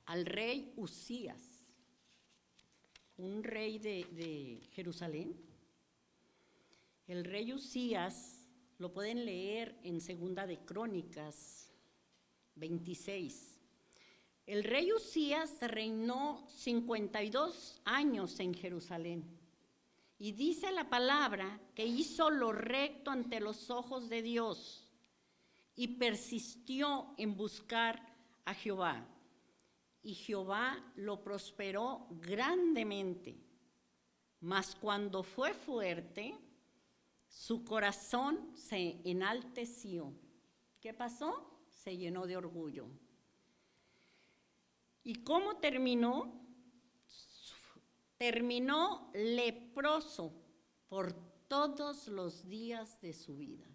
al rey Usías, un rey de Jerusalén. El rey Usías, lo pueden leer en Segunda de Crónicas 26. El rey Usías reinó 52 años en Jerusalén. Y dice la palabra que hizo lo recto ante los ojos de Dios y persistió en buscar a Jehová. Y Jehová lo prosperó grandemente. Mas cuando fue fuerte, su corazón se enalteció. ¿Qué pasó? Se llenó de orgullo. ¿Y cómo terminó? Terminó leproso por todos los días de su vida.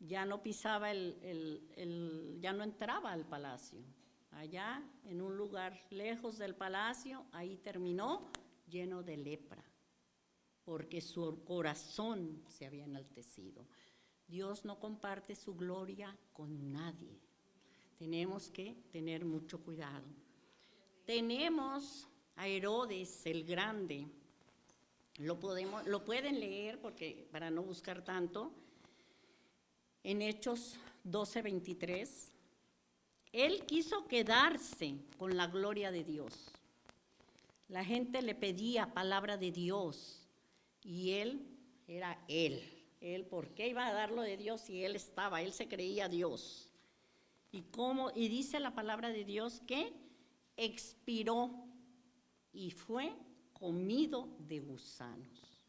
Ya no pisaba ya no entraba al palacio. Allá, en un lugar lejos del palacio, ahí terminó lleno de lepra, porque su corazón se había enaltecido. Dios no comparte su gloria con nadie. Tenemos que tener mucho cuidado. Tenemos a Herodes el Grande, lo pueden leer porque para no buscar tanto, en Hechos 12:23. Él quiso quedarse con la gloria de Dios. La gente le pedía palabra de Dios y él era él. ¿Por qué iba a dar lo de Dios si él se creía Dios? y dice la palabra de Dios que expiró y fue comido de gusanos.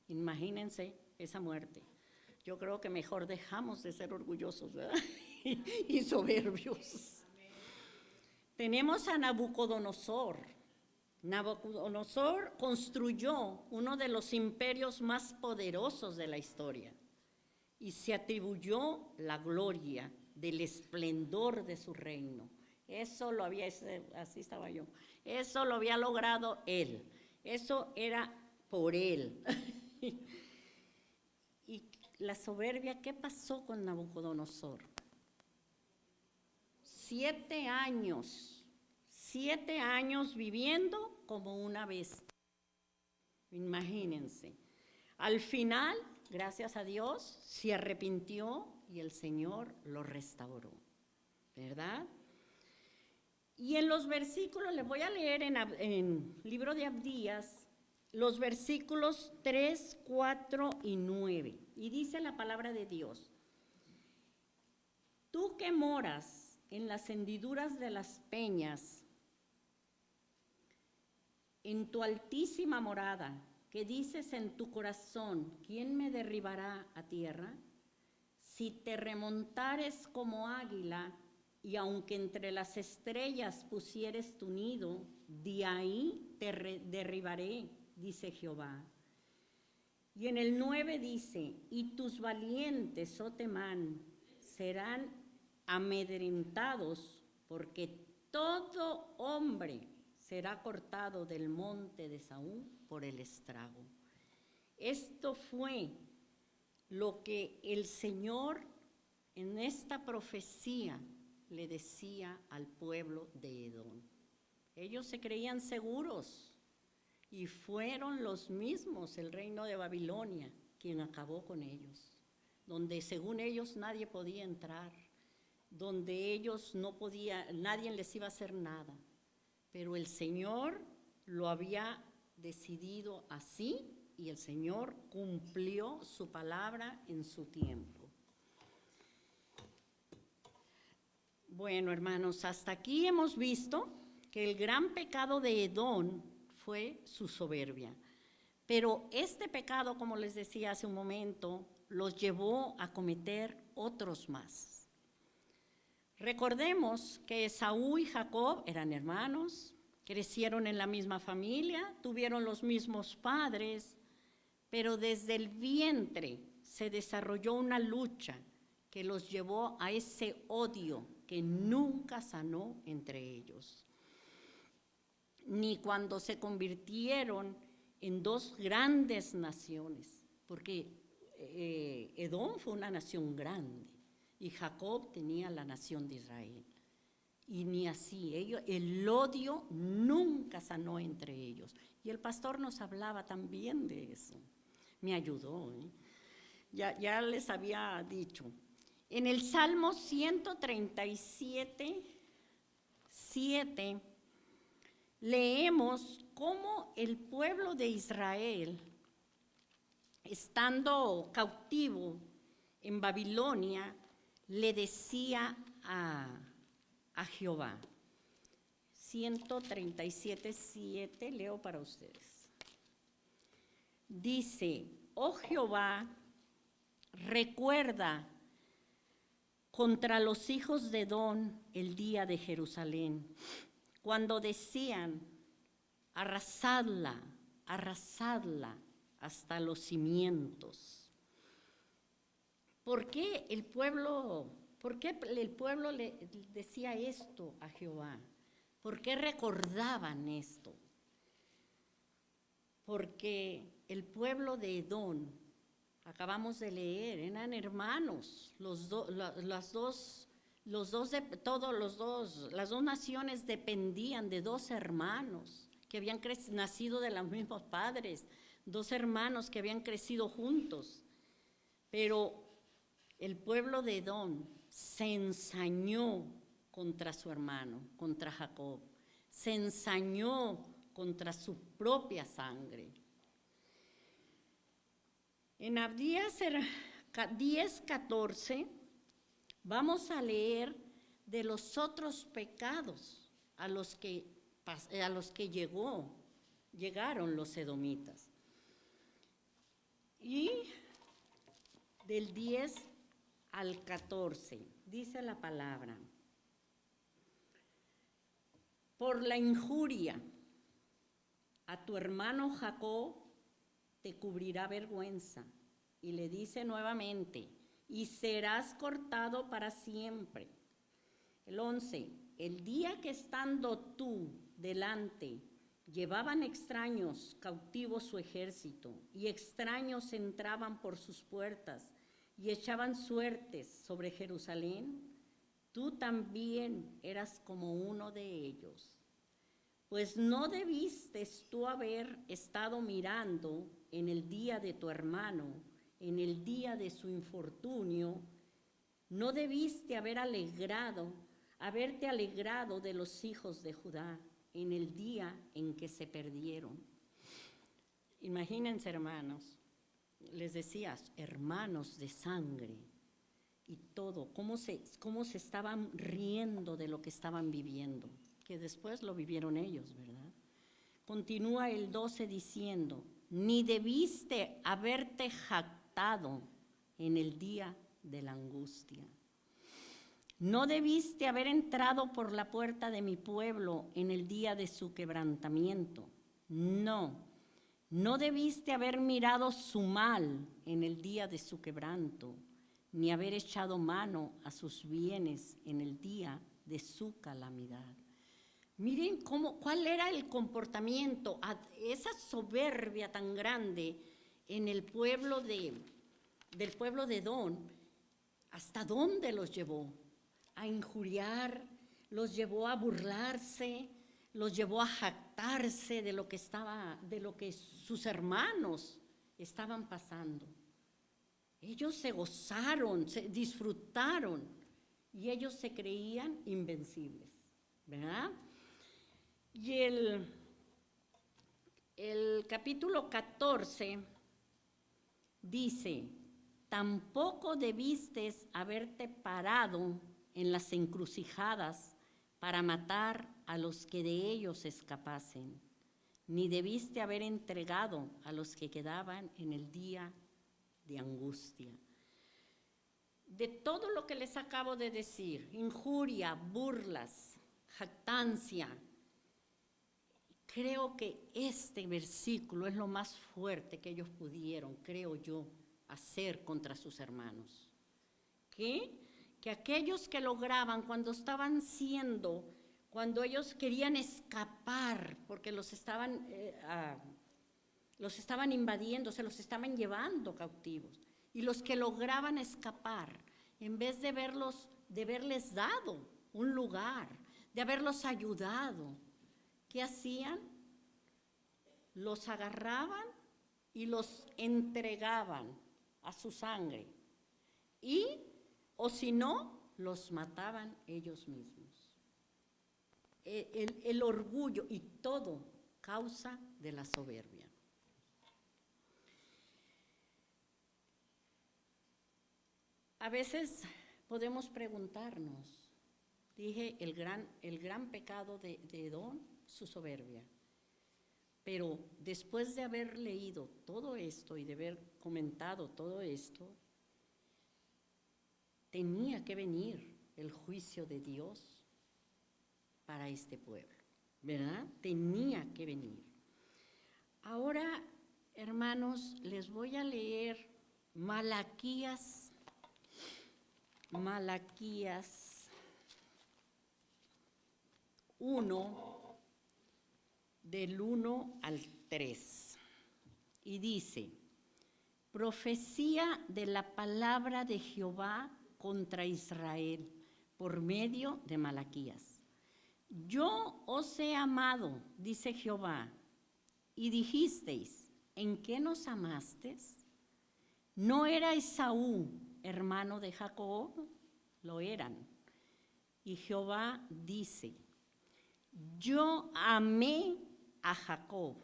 Imagínense esa muerte. Yo creo que mejor dejamos de ser orgullosos, ¿verdad? y soberbios. Tenemos a Nabucodonosor. Nabucodonosor construyó uno de los imperios más poderosos de la historia y se atribuyó la gloria del esplendor de su reino. Eso lo había, así estaba yo, eso lo había logrado él, eso era por él. Y la soberbia, ¿qué pasó con Nabucodonosor? 7 años viviendo como una bestia. Imagínense. Al final, gracias a Dios, se arrepintió y el Señor lo restauró, ¿verdad? Y en los versículos, les voy a leer en libro de Abdías, los versículos 3, 4 y 9. Y dice la palabra de Dios: tú que moras en las hendiduras de las peñas, en tu altísima morada, que dices en tu corazón, ¿quién me derribará a tierra? Si te remontares como águila, y aunque entre las estrellas pusieres tu nido, de ahí te derribaré, dice Jehová. Y en el 9 dice: y tus valientes, oh Temán, serán amedrentados, porque todo hombre será cortado del monte de Saúl por el estrago. Esto fue lo que el Señor en esta profecía le decía al pueblo de Edom. Ellos se creían seguros y fueron los mismos, el reino de Babilonia, quien acabó con ellos, donde según ellos nadie podía entrar, donde ellos no podían, nadie les iba a hacer nada, pero el Señor lo había decidido así y el Señor cumplió su palabra en su tiempo. Bueno, hermanos, hasta aquí hemos visto que el gran pecado de Edom fue su soberbia. Pero este pecado, como les decía hace un momento, los llevó a cometer otros más. Recordemos que Esaú y Jacob eran hermanos, crecieron en la misma familia, tuvieron los mismos padres, pero desde el vientre se desarrolló una lucha que los llevó a ese odio que nunca sanó entre ellos. Ni cuando se convirtieron en dos grandes naciones, porque Edom fue una nación grande y Jacob tenía la nación de Israel. Y ni así, el odio nunca sanó entre ellos. Y el pastor nos hablaba también de eso. Me ayudó, ya les había dicho. En el Salmo 137, 7, leemos cómo el pueblo de Israel, estando cautivo en Babilonia, le decía a Jehová. 137, 7, leo para ustedes. Dice: oh Jehová, recuerda contra los hijos de Edom el día de Jerusalén, cuando decían: arrasadla, arrasadla hasta los cimientos. ¿Por qué el pueblo le decía esto a Jehová? ¿Por qué recordaban esto? Porque el pueblo de Edom, acabamos de leer, eran hermanos, las dos naciones dependían de dos hermanos que habían nacido de los mismos padres, dos hermanos que habían crecido juntos. Pero el pueblo de Edom se ensañó contra su hermano, contra Jacob, se ensañó contra su propia sangre. En Abdías 10:14 vamos a leer de los otros pecados a los que llegaron los edomitas. Y del 10 al 14, dice la palabra: por la injuria a tu hermano Jacob te cubrirá vergüenza. Y le dice nuevamente: y serás cortado para siempre. El 11, el día que estando tú delante, llevaban extraños cautivos su ejército, y extraños entraban por sus puertas, y echaban suertes sobre Jerusalén, tú también eras como uno de ellos. Pues no debiste tú haber estado mirando en el día de tu hermano, en el día de su infortunio, no debiste haberte alegrado de los hijos de Judá en el día en que se perdieron. Imagínense, hermanos, les decías, hermanos de sangre y todo, cómo se estaban riendo de lo que estaban viviendo, que después lo vivieron ellos, ¿verdad? Continúa el 12 diciendo: ni debiste haberte jactado en el día de la angustia. No debiste haber entrado por la puerta de mi pueblo en el día de su quebrantamiento. No debiste haber mirado su mal en el día de su quebranto, ni haber echado mano a sus bienes en el día de su calamidad. Miren cuál era el comportamiento, esa soberbia tan grande en el pueblo del pueblo de Edom. ¿Hasta dónde los llevó? A injuriar, los llevó a burlarse, los llevó a jactarse de lo que sus hermanos estaban pasando. Ellos se gozaron, se disfrutaron, y ellos se creían invencibles, ¿verdad? Y el capítulo 14 dice: tampoco debiste haberte parado en las encrucijadas para matar a los que de ellos escapasen, ni debiste haber entregado a los que quedaban en el día de angustia. De todo lo que les acabo de decir, injuria, burlas, jactancia, creo que este versículo es lo más fuerte que ellos pudieron, creo yo, hacer contra sus hermanos. Que aquellos que lograban cuando ellos querían escapar, porque los estaban invadiendo, se los estaban llevando cautivos, y los que lograban escapar, en vez de haberles dado un lugar, de haberlos ayudado, ¿qué hacían? Los agarraban y los entregaban a su sangre, o si no, los mataban ellos mismos. El orgullo y todo causa de la soberbia. A veces podemos preguntarnos, dije, el gran pecado de Edom, su soberbia. Pero después de haber leído todo esto y de haber comentado todo esto, tenía que venir el juicio de Dios para este pueblo, ¿verdad? Tenía que venir. Ahora, hermanos, les voy a leer Malaquías 1, del 1 al 3, y dice: profecía de la palabra de Jehová contra Israel por medio de Malaquías. Yo os he amado, dice Jehová, y dijisteis: ¿en qué nos amasteis? ¿No era Esaú hermano de Jacob? Lo eran. Y Jehová dice: yo amé a Jacob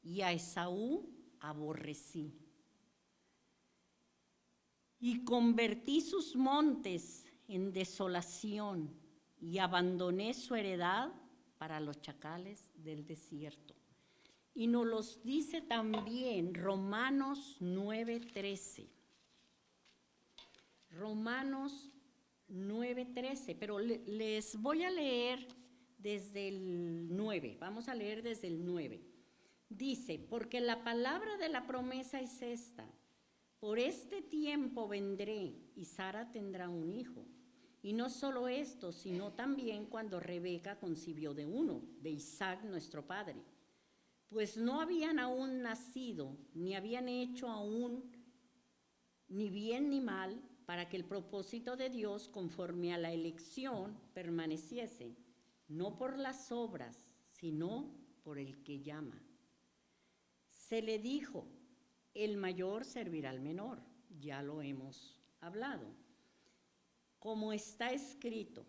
y a Esaú aborrecí. Y convertí sus montes en desolación y abandoné su heredad para los chacales del desierto. Y nos los dice también Romanos 9:13. Romanos 9:13, pero les voy a leer desde el 9. Vamos a leer desde el 9. Dice, porque la palabra de la promesa es esta: por este tiempo vendré y Sara tendrá un hijo. Y no solo esto, sino también cuando Rebeca concibió de uno, de Isaac nuestro padre. Pues no habían aún nacido, ni habían hecho aún ni bien ni mal, para que el propósito de Dios conforme a la elección permaneciese, no por las obras, sino por el que llama. Se le dijo, el mayor servirá al menor, ya lo hemos hablado. Como está escrito,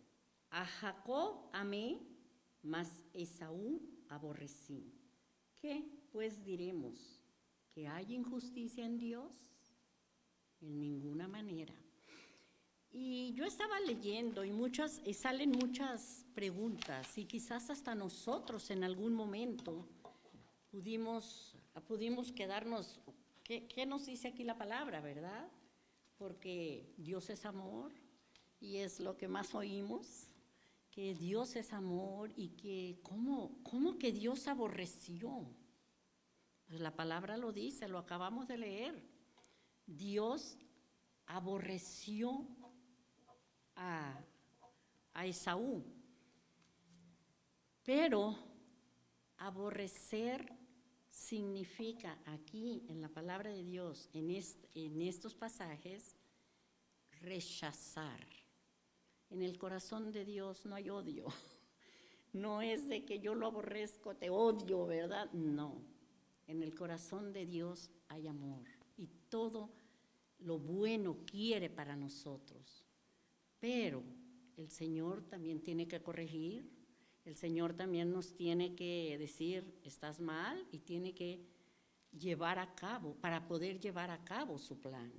a Jacob amé, mas Esaú aborrecí. ¿Qué pues diremos? ¿Que hay injusticia en Dios? En ninguna manera. Y yo estaba leyendo y salen muchas preguntas, y quizás hasta nosotros en algún momento pudimos quedarnos, ¿qué nos dice aquí la palabra, verdad? Porque Dios es amor, y es lo que más oímos, que Dios es amor, y que ¿cómo que Dios aborreció? Pues la palabra lo dice, lo acabamos de leer. Dios aborreció a Esaú, pero aborrecer significa aquí en la palabra de Dios, en estos pasajes, rechazar. En el corazón de Dios no hay odio. No es de que yo lo aborrezco, te odio, ¿verdad? No. En el corazón de Dios hay amor y todo lo bueno quiere para nosotros. Pero el Señor también tiene que corregir, el Señor también nos tiene que decir, estás mal, y tiene que llevar a cabo, para poder llevar a cabo su plan.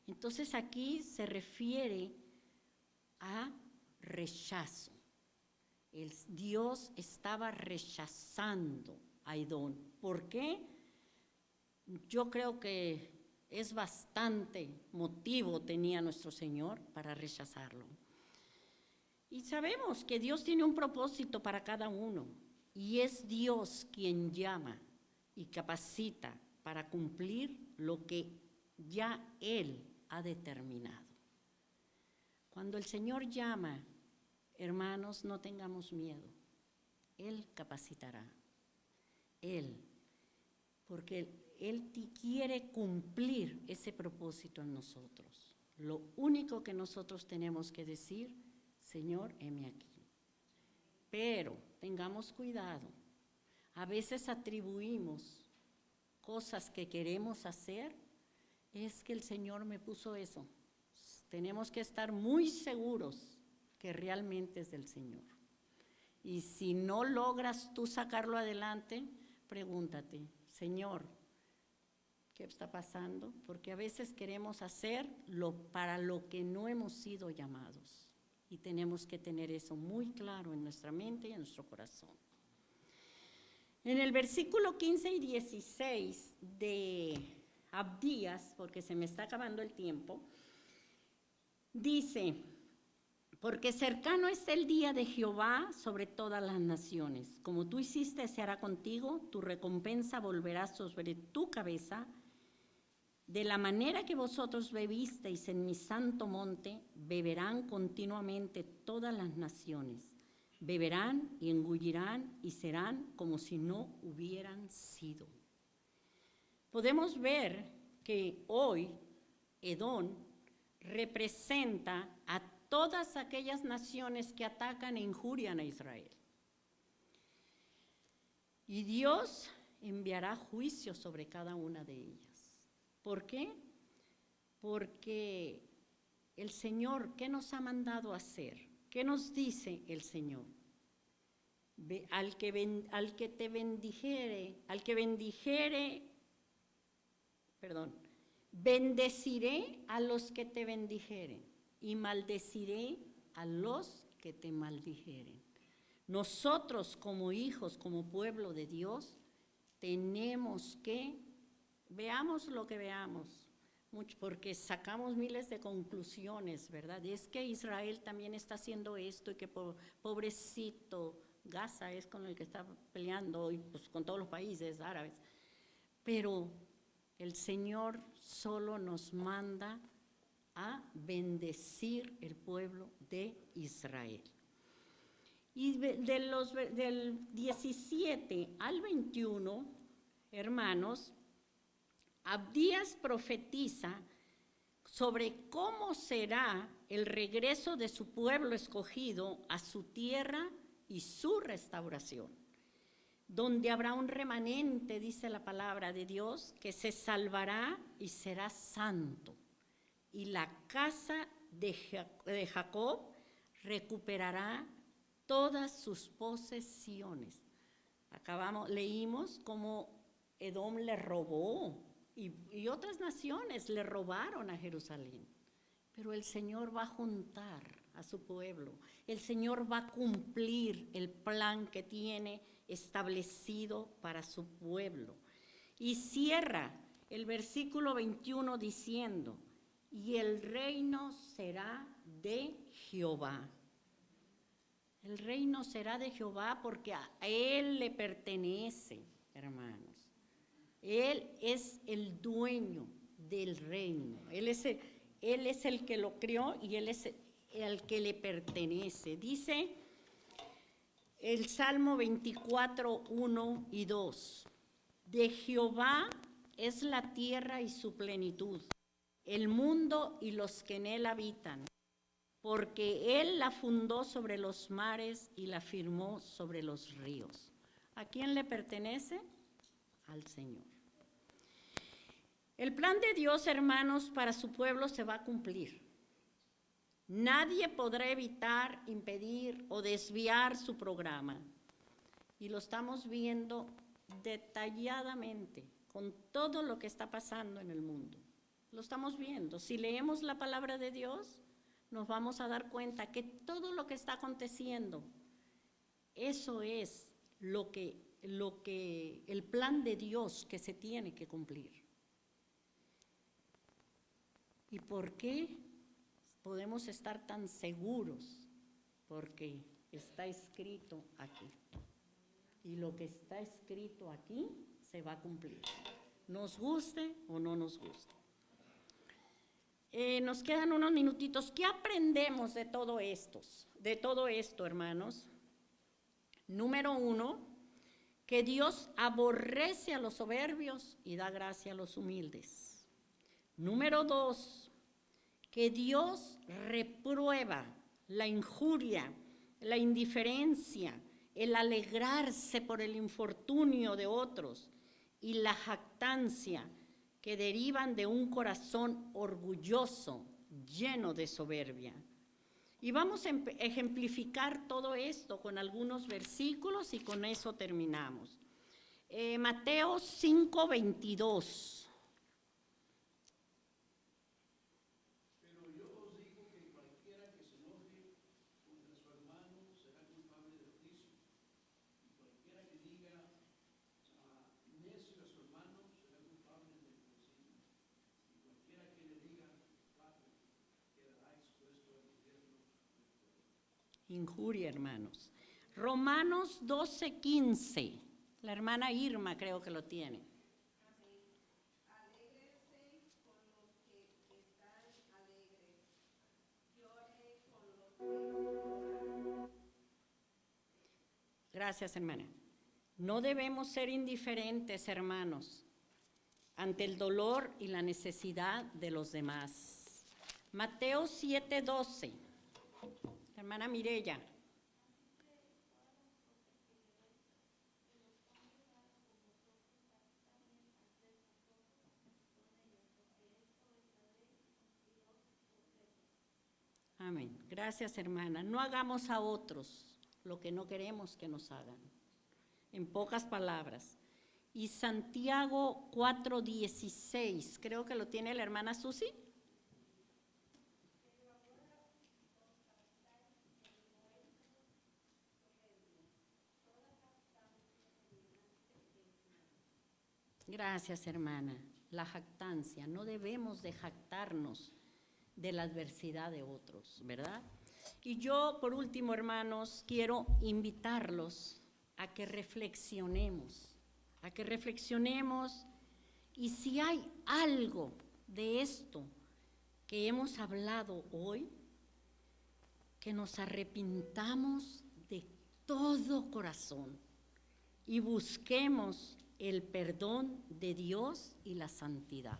Entonces aquí se refiere a rechazo. Dios estaba rechazando a Edom. ¿Por qué? Yo creo que es bastante motivo tenía nuestro Señor para rechazarlo. Y sabemos que Dios tiene un propósito para cada uno, y es Dios quien llama y capacita para cumplir lo que ya Él ha determinado. Cuando el Señor llama, hermanos, no tengamos miedo. Él capacitará. Porque Él quiere cumplir ese propósito en nosotros. Lo único que nosotros tenemos que decir, Señor, heme aquí. Pero tengamos cuidado. A veces atribuimos cosas que queremos hacer, es que el Señor me puso eso. Tenemos que estar muy seguros que realmente es del Señor. Y si no logras tú sacarlo adelante, pregúntate, Señor, ¿qué está pasando? Porque a veces queremos hacerlo para lo que no hemos sido llamados. Y tenemos que tener eso muy claro en nuestra mente y en nuestro corazón. En el versículo 15 y 16 de Abdías, porque se me está acabando el tiempo, dice, porque cercano es el día de Jehová sobre todas las naciones. Como tú hiciste, se hará contigo, tu recompensa volverá sobre tu cabeza. De la manera que vosotros bebisteis en mi santo monte, beberán continuamente todas las naciones. Beberán y engullirán y serán como si no hubieran sido. Podemos ver que hoy Edom representa a todas aquellas naciones que atacan e injurian a Israel. Y Dios enviará juicio sobre cada una de ellas. ¿Por qué? Porque el Señor, ¿qué nos ha mandado a hacer? ¿Qué nos dice el Señor? Al que bendeciré a los que te bendijeren, y maldeciré a los que te maldijeren. Nosotros como hijos, como pueblo de Dios, tenemos que, veamos lo que veamos, porque sacamos miles de conclusiones, ¿verdad? Y es que Israel también está haciendo esto y que pobrecito, Gaza es con el que está peleando y pues con todos los países árabes. Pero el Señor solo nos manda a bendecir el pueblo de Israel. Y del 17 al 21, hermanos, Abdías profetiza sobre cómo será el regreso de su pueblo escogido a su tierra y su restauración, donde habrá un remanente, dice la palabra de Dios, que se salvará y será santo, y la casa de Jacob recuperará todas sus posesiones. Leímos cómo Edom le robó y otras naciones le robaron a Jerusalén, pero el Señor va a juntar a su pueblo, el Señor va a cumplir el plan que tiene establecido para su pueblo. Y cierra el versículo 21 diciendo, y el reino será de Jehová. El reino será de Jehová porque a Él le pertenece, hermanos. Él es el dueño del reino. Él es el que lo creó y Él es el que le pertenece. Dice el Salmo 24, 1 y 2. De Jehová es la tierra y su plenitud, el mundo y los que en él habitan, porque Él la fundó sobre los mares y la firmó sobre los ríos. ¿A quién le pertenece? Al Señor. El plan de Dios, hermanos, para su pueblo se va a cumplir. Nadie podrá evitar, impedir o desviar su programa. Y lo estamos viendo detalladamente con todo lo que está pasando en el mundo. Lo estamos viendo. Si leemos la palabra de Dios, nos vamos a dar cuenta que todo lo que está aconteciendo, eso es el plan de Dios que se tiene que cumplir. ¿Y por qué podemos estar tan seguros? Porque está escrito aquí. Y lo que está escrito aquí se va a cumplir, nos guste o no nos guste. Nos quedan unos minutitos. ¿Qué aprendemos de todo esto, hermanos? Número 1, que Dios aborrece a los soberbios y da gracia a los humildes. Número 2, que Dios reprueba la injuria, la indiferencia, el alegrarse por el infortunio de otros y la jactancia que derivan de un corazón orgulloso, lleno de soberbia. Y vamos a ejemplificar todo esto con algunos versículos y con eso terminamos. Mateo 5:22. Injuria, hermanos. Romanos 12:15. La hermana Irma creo que lo tiene. Alégrense con los que están alegres. Llore con los que lloran. Gracias, hermana. No debemos ser indiferentes, hermanos, ante el dolor y la necesidad de los demás. Mateo 7:12. Hermana Mireya. Amén. Gracias, hermana. No hagamos a otros lo que no queremos que nos hagan. En pocas palabras. Y Santiago 4:16. Creo que lo tiene la hermana Susi. Gracias, hermana. La jactancia, no debemos de jactarnos de la adversidad de otros, ¿verdad? Y yo, por último, hermanos, quiero invitarlos a que reflexionemos, y si hay algo de esto que hemos hablado hoy, que nos arrepintamos de todo corazón y busquemos el perdón de Dios y la santidad.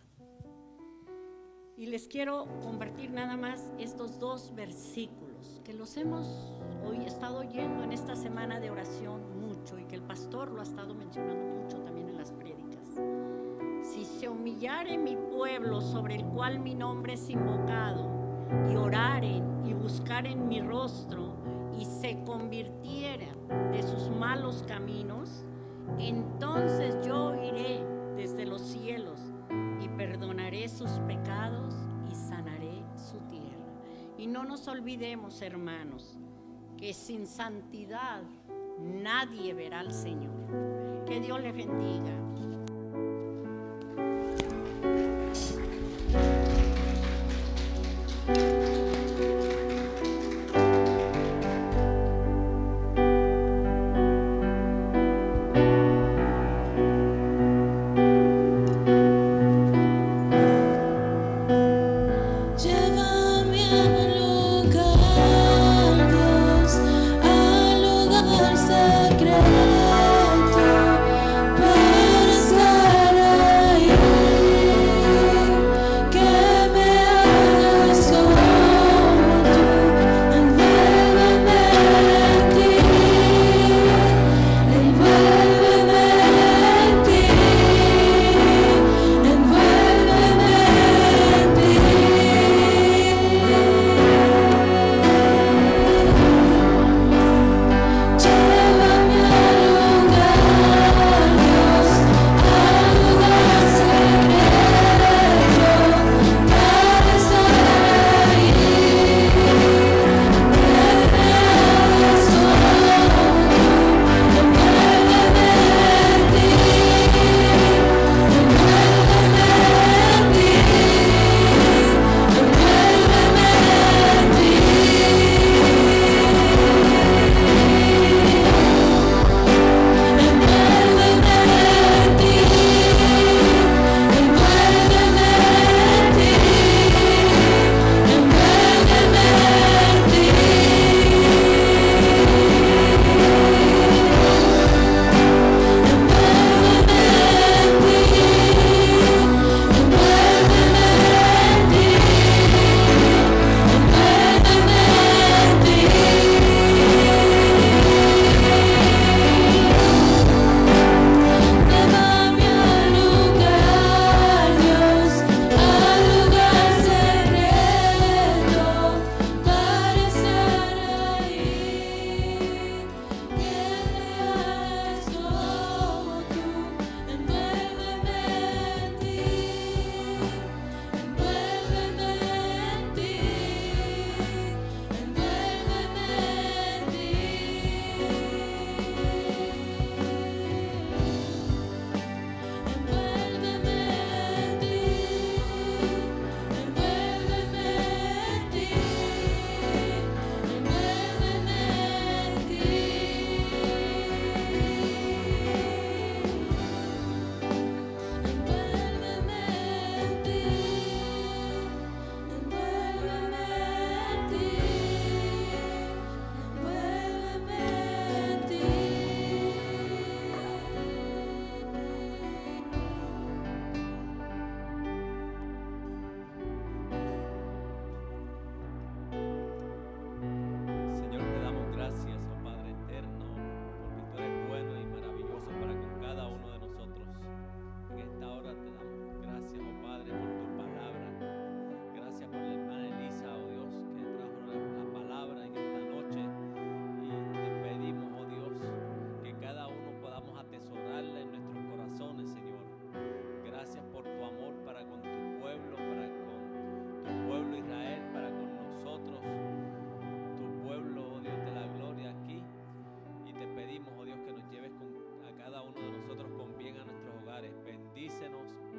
Y les quiero compartir nada más estos 2 versículos que los hemos hoy estado oyendo en esta semana de oración mucho, y que el pastor lo ha estado mencionando mucho también en las prédicas. Si se humillare mi pueblo, sobre el cual mi nombre es invocado, y oraren y buscaren mi rostro, y se convirtieran de sus malos caminos, entonces yo iré desde los cielos y perdonaré sus pecados y sanaré su tierra. Y no nos olvidemos, hermanos, que sin santidad nadie verá al Señor. Que Dios les bendiga. Llévame al lugar, Dios, al lugar secreto, para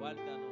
Guárdanos